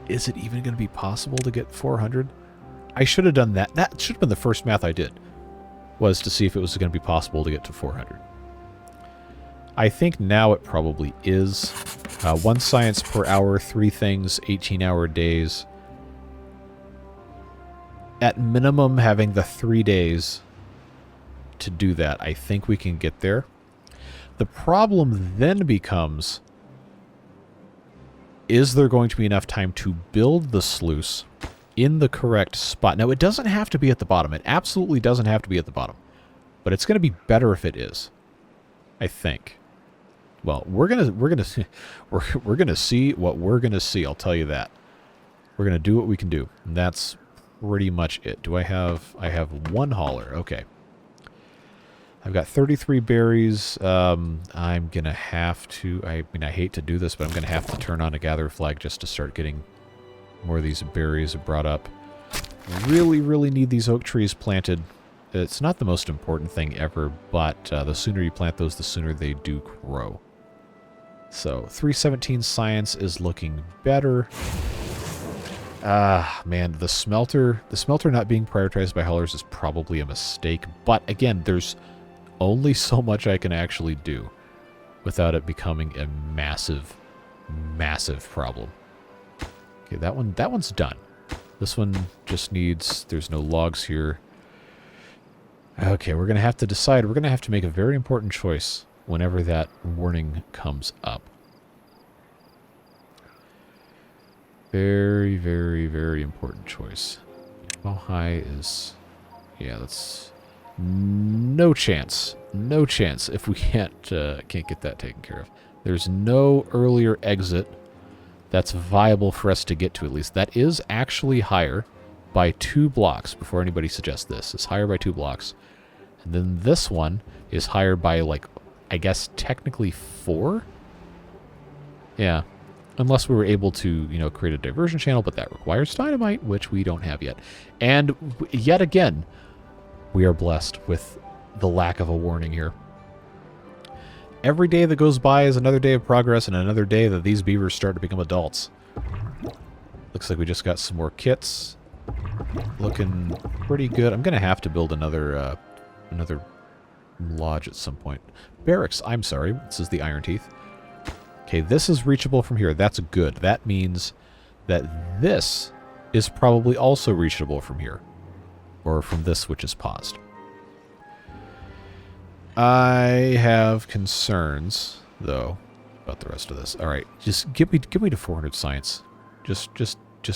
Is it even going to be possible to get 400? I should have done that. That should have been the first math I did, was to see if it was going to be possible to get to 400. I think now it probably is. 1 science per hour, 3 things, 18-hour days. At minimum, having the 3 days to do that, I think we can get there. The problem then becomes... Is there going to be enough time to build the sluice in the correct spot? Now, it doesn't have to be at the bottom. It absolutely doesn't have to be at the bottom. But it's going to be better if it is. I think. Well, we're gonna see what we're gonna see. I'll tell you that. We're gonna do what we can do. And that's pretty much it. Do I have 1 hauler? Okay. I've got 33 berries. I'm going to have to... I mean, I hate to do this, but I'm going to have to turn on a gather flag just to start getting more of these berries brought up. Really, really need these oak trees planted. It's not the most important thing ever, but the sooner you plant those, the sooner they do grow. So, 317 science is looking better. Man, the smelter not being prioritized by haulers is probably a mistake. But, again, there's... only so much I can actually do without it becoming a massive, massive problem. Okay, that one's done. This one just needs... There's no logs here. Okay, we're going to have to decide. We're going to have to make a very important choice whenever that warning comes up. Very, very, very important choice. How high is... Yeah, that's... No chance. No chance if we can't get that taken care of. There's no earlier exit that's viable for us to get to, at least. That is actually higher by 2 blocks, before anybody suggests this. It's higher by 2 blocks. And then this one is higher by, like, I guess technically 4? Yeah. Unless we were able to, you know, create a diversion channel, but that requires dynamite, which we don't have yet. And yet again... we are blessed with the lack of a warning here. Every day that goes by is another day of progress and another day that these beavers start to become adults. Looks like we just got some more kits. Looking pretty good. I'm going to have to build another another lodge at some point. Barracks, I'm sorry. This is the Iron Teeth. Okay, this is reachable from here. That's good. That means that this is probably also reachable from here. Or from this, which is paused. I have concerns, though, about the rest of this. All right, just get me to 400 science. Just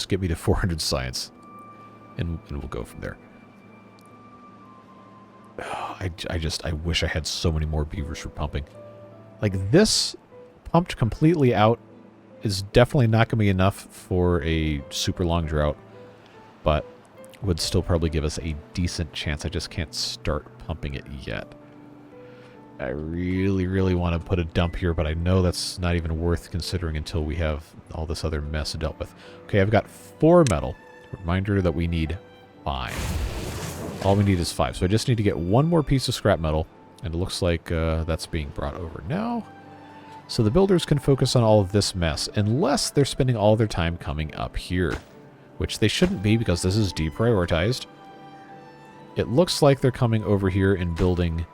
get me to 400 science, and we'll go from there. Oh, I wish I had so many more beavers for pumping. Like, this pumped completely out is definitely not going to be enough for a super long drought, but would still probably give us a decent chance. I just can't start pumping it yet. I really, really want to put a dump here, but I know that's not even worth considering until we have all this other mess dealt with. Okay, I've got 4 metal. Reminder that we need 5. All we need is 5. So I just need to get 1 more piece of scrap metal, and it looks like that's being brought over now. So the builders can focus on all of this mess, unless they're spending all their time coming up here, which they shouldn't be because this is deprioritized. It looks like they're coming over here and building...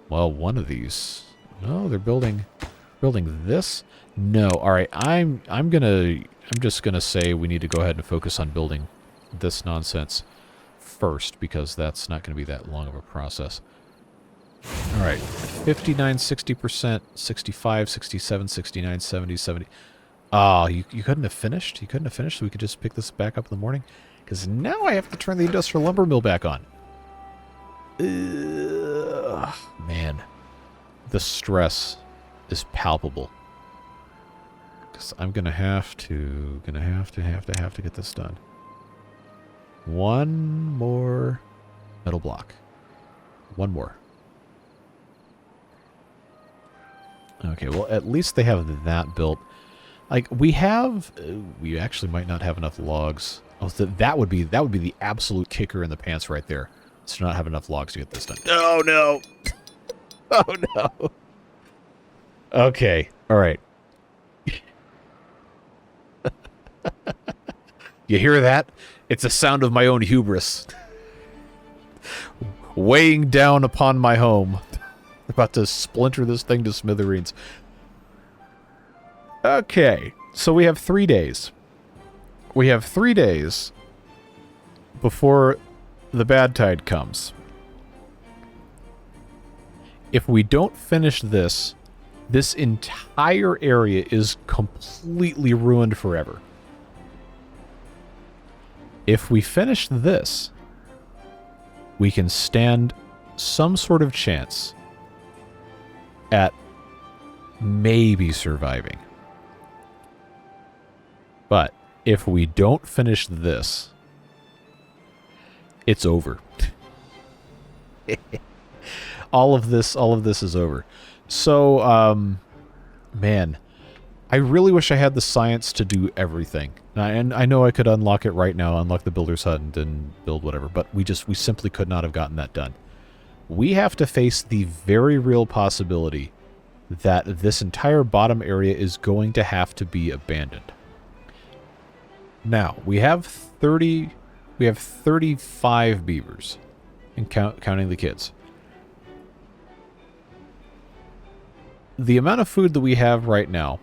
Well, one of these. No, they're building this? No. All right, I'm just gonna say we need to go ahead and focus on building this nonsense first, because that's not going to be that long of a process. All right, 59, 60%, 65, 67, 69, 70, 70. Ah, you couldn't have finished? You couldn't have finished so we could just pick this back up in the morning? Because now I have to turn the industrial lumber mill back on. Ugh, man, the stress is palpable. Because I'm gonna have to get this done. 1 more metal block. 1 more. Okay, well at least they have that built. Like we actually might not have enough logs. Oh, so that would be the absolute kicker in the pants right there. To not have enough logs to get this done. Oh, no. Oh, no. Okay. All right. You hear that? It's the sound of my own hubris. Weighing down upon my home. About to splinter this thing to smithereens. Okay. So we have 3 days. We have 3 days before the bad tide comes. If we don't finish this, this entire area is completely ruined forever. If we finish this, we can stand some sort of chance at maybe surviving. But if we don't finish this, it's over. all of this is over. So, man, I really wish I had the science to do everything. And I know I could unlock it right now, unlock the builder's hut and build whatever, but we simply could not have gotten that done. We have to face the very real possibility that this entire bottom area is going to have to be abandoned. Now, we have 35 beavers, and counting the kids. The amount of food that we have right now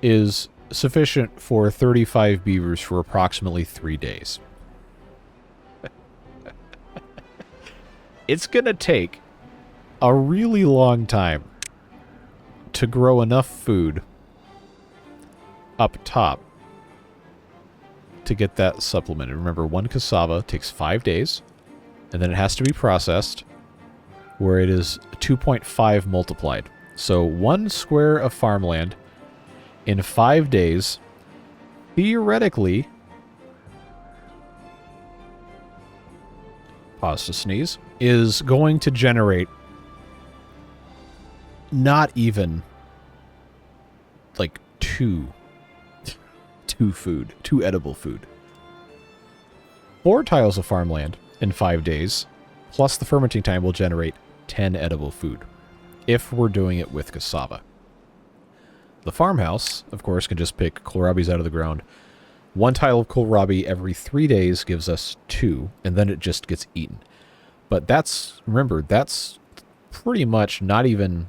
is sufficient for 35 beavers for approximately 3 days. It's going to take a really long time to grow enough food up top to get that supplemented. Remember, 1 cassava takes 5 days, and then it has to be processed, where it is 2.5 multiplied. So 1 square of farmland in 5 days, theoretically, pause to sneeze, is going to generate not even like 2 edible food. 4 tiles of farmland in 5 days, plus the fermenting time, will generate 10 edible food, if we're doing it with cassava. The farmhouse, of course, can just pick kohlrabies out of the ground 1 tile of kohlrabi every 3 days gives us 2, and then it just gets eaten. But that's, remember, that's pretty much not even,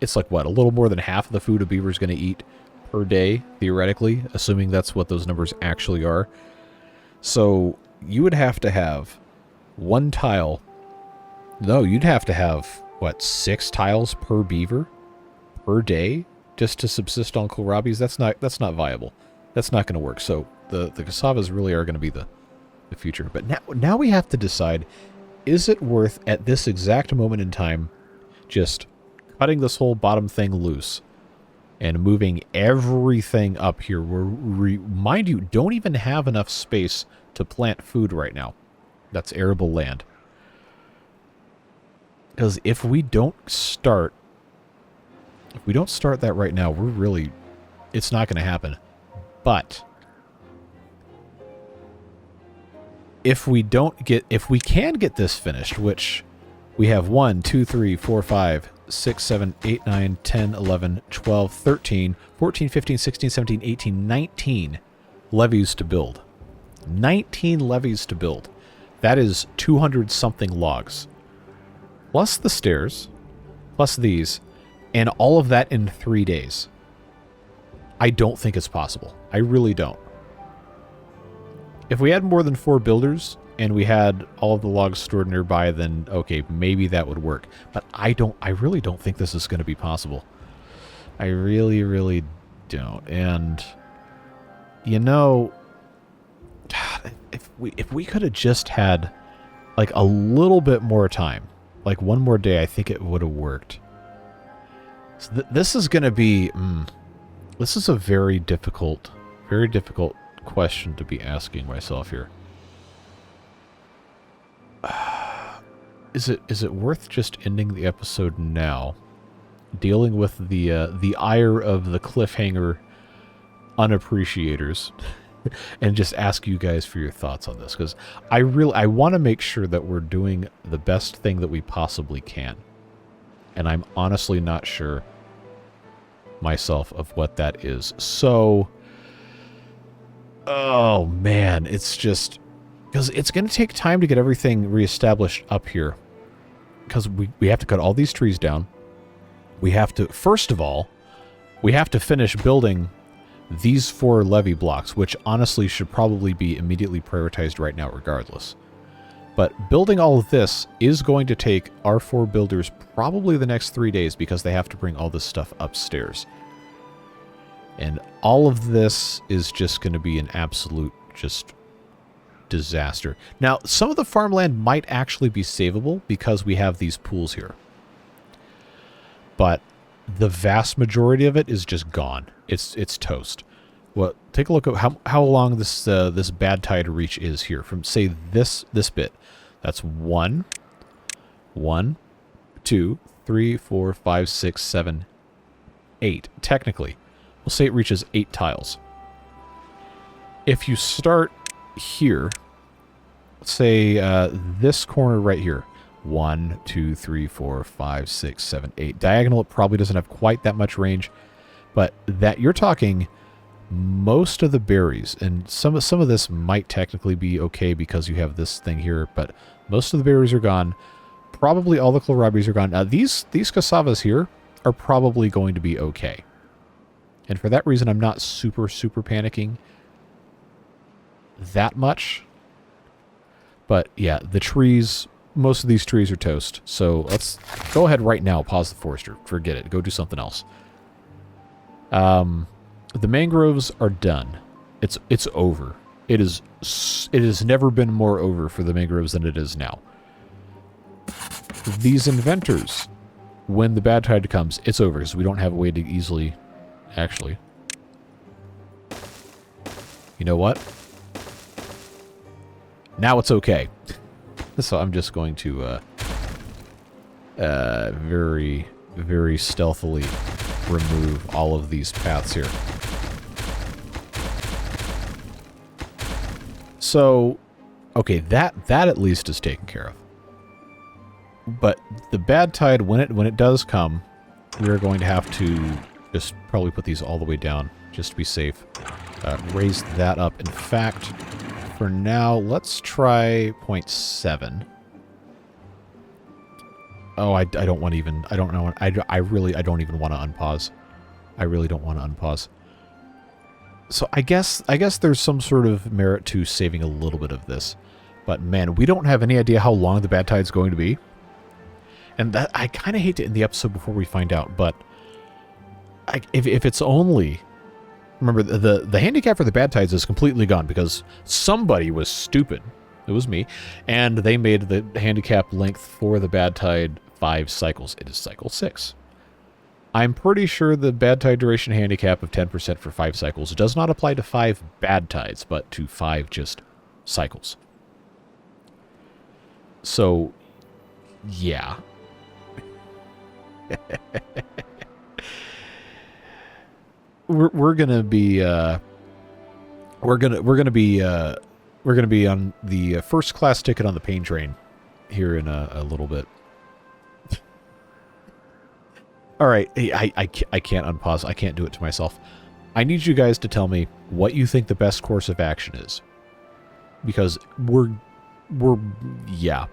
it's like what, a little more than half of the food a beaver is going to eat per day, theoretically, assuming that's what those numbers actually are. So you would have to have 1 tile, no, you'd have to have, what, 6 tiles per beaver per day just to subsist on kohlrabis? That's not viable. That's not going to work. So the cassavas really are going to be the future. But now we have to decide, is it worth, at this exact moment in time, just cutting this whole bottom thing loose and moving everything up here? Mind you, don't even have enough space to plant food right now. That's arable land. Because if we don't start that right now, it's not going to happen. But if we can get this finished, which we have 1, 2, 3, 4, 5, 6, 7, 8, 9, 10, 11, 12, 13, 14, 15, 16, 17, 18, 19 levees to build. 19 levees to build. That is 200-something logs. Plus the stairs, plus these, and all of that in 3 days. I don't think it's possible. I really don't. If we had more than 4 builders and we had all of the logs stored nearby, then okay, maybe that would work. But I really don't think this is going to be possible. I really, really don't. And you know, if we could have just had like a little bit more time, like 1 more day, I think it would have worked. So this is going to be this is a very difficult question to be asking myself here. Is it worth just ending the episode now, dealing with the ire of the cliffhanger unappreciators, and just ask you guys for your thoughts on this? Because I want to make sure that we're doing the best thing that we possibly can, and I'm honestly not sure myself of what that is. So, oh man, it's just because it's going to take time to get everything reestablished up here, because we have to cut all these trees down. We have to, first of all, we have to finish building these 4 levee blocks, which honestly should probably be immediately prioritized right now regardless. But building all of this is going to take our 4 builders probably the next 3 days, because they have to bring all this stuff upstairs. And all of this is just going to be an absolute just disaster. Now, some of the farmland might actually be savable because we have these pools here. But the vast majority of it is just gone. It's toast. Well, take a look at how long this bad tide reach is here. From, say, this bit. That's 1, 2, 3, 4, 5, 6, 7, 8. Technically, we'll say it reaches 8 tiles. If you start here, let's say this corner right here. 1, 2, 3, 4, 5, 6, 7, 8. Diagonal, it probably doesn't have quite that much range, but that you're talking most of the berries, and some of this might technically be okay because you have this thing here, but most of the berries are gone. Probably all the kohlrabis are gone. Now, these cassavas here are probably going to be okay. And for that reason, I'm not super panicking that much. But yeah, the trees, most of these trees are toast. So let's go ahead right now, pause the forester. Forget it. Go do something else. The mangroves are done. It's over. It has never been more over for the mangroves than it is now. These inventors, when the bad tide comes, it's over because we don't have a way to easily, actually. You know what? Now it's okay. So I'm just going to very, very stealthily remove all of these paths here. So, okay, that at least is taken care of. But the bad tide, when it does come, we're going to have to just probably put these all the way down just to be safe. raise that up. In fact, for now, let's try 0.7. Oh, I don't want to even, I don't know, I don't even want to unpause. I really don't want to unpause. So I guess there's some sort of merit to saving a little bit of this. But man, we don't have any idea how long the bad tide's going to be. And that, I kind of hate to end the episode before we find out, but if it's only... Remember, the handicap for the bad tides is completely gone because somebody was stupid. It was me. And they made the handicap length for the bad tide 5 cycles. It is cycle 6. I'm pretty sure the bad tide duration handicap of 10% for 5 cycles does not apply to 5 bad tides, but to 5 just cycles. So, yeah. we're gonna be we're gonna be on the first class ticket on the pain train here in a little bit. All right, I can't unpause. I can't do it to myself. I need you guys to tell me what you think the best course of action is, because we're yeah.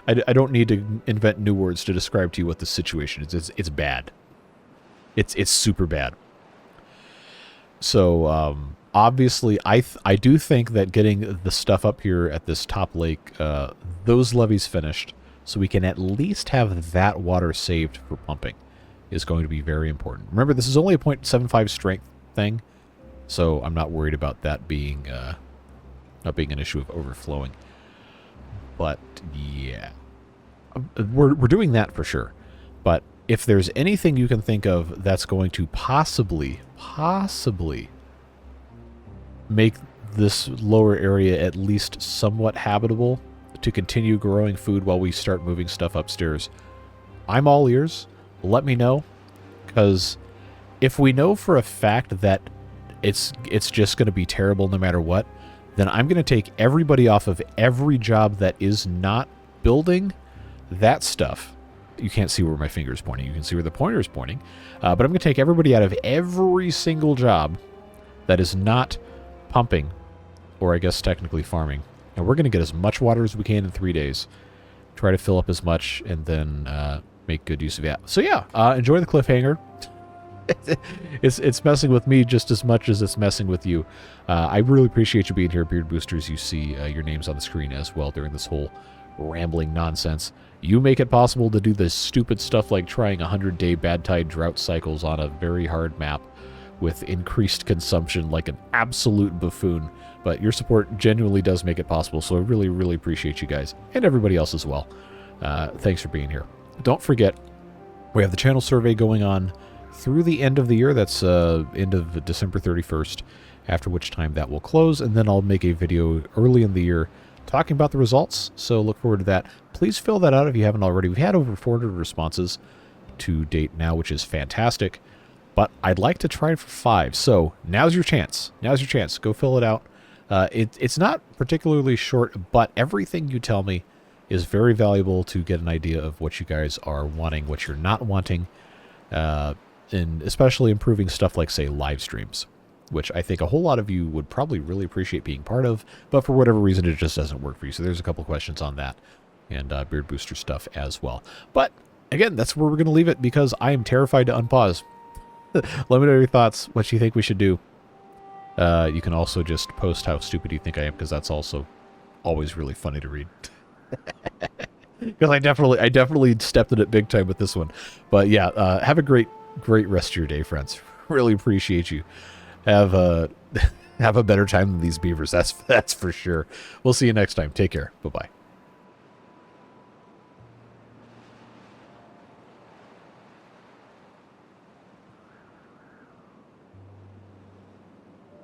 I don't need to invent new words to describe to you what the situation is. It's bad. It's super bad. So obviously, I do think that getting the stuff up here at this top lake, those levees finished, so we can at least have that water saved for pumping, is going to be very important. Remember, this is only a 0.75 strength thing, so I'm not worried about that being not being an issue of overflowing. But yeah, we're doing that for sure. But if there's anything you can think of that's going to possibly make this lower area at least somewhat habitable to continue growing food while we start moving stuff upstairs, I'm all ears. Let me know, because if we know for a fact that it's just going to be terrible no matter what, then I'm going to take everybody off of every job that is not building that stuff. You can't see where my finger is pointing. You can see where the pointer is pointing. But I'm going to take everybody out of every single job that is not pumping, or I guess technically farming. And we're going to get as much water as we can in 3 days. Try to fill up as much and then make good use of it. So yeah, enjoy the cliffhanger. It's messing with me just as much as it's messing with you. I really appreciate you being here, Beard Boosters. You see your names on the screen as well during this whole rambling nonsense. You make it possible to do this stupid stuff like trying 100-day bad tide drought cycles on a very hard map with increased consumption like an absolute buffoon. But your support genuinely does make it possible, so I really, really appreciate you guys and everybody else as well. Thanks for being here. Don't forget, we have the channel survey going on through the end of the year. That's end of December 31st, after which time that will close, and then I'll make a video early in the year talking about the results, so look forward to that. Please fill that out if you haven't already. We've had over 400 responses to date now, which is fantastic, but I'd like to try it for 5, so now's your chance. Now's your chance. Go fill it out. It's not particularly short, but everything you tell me is very valuable to get an idea of what you guys are wanting, what you're not wanting, and especially improving stuff like, say, live streams, which I think a whole lot of you would probably really appreciate being part of, but for whatever reason, it just doesn't work for you. So there's a couple questions on that, and Beard Booster stuff as well. But again, that's where we're going to leave it, because I am terrified to unpause. Let me know your thoughts, what you think we should do. You can also just post how stupid you think I am, because that's also always really funny to read. Because I definitely stepped in it big time with this one. But yeah, have a great rest of your day, friends. Really appreciate you. Have a better time than these beavers. That's for sure. We'll see you next time. Take care. Bye-bye.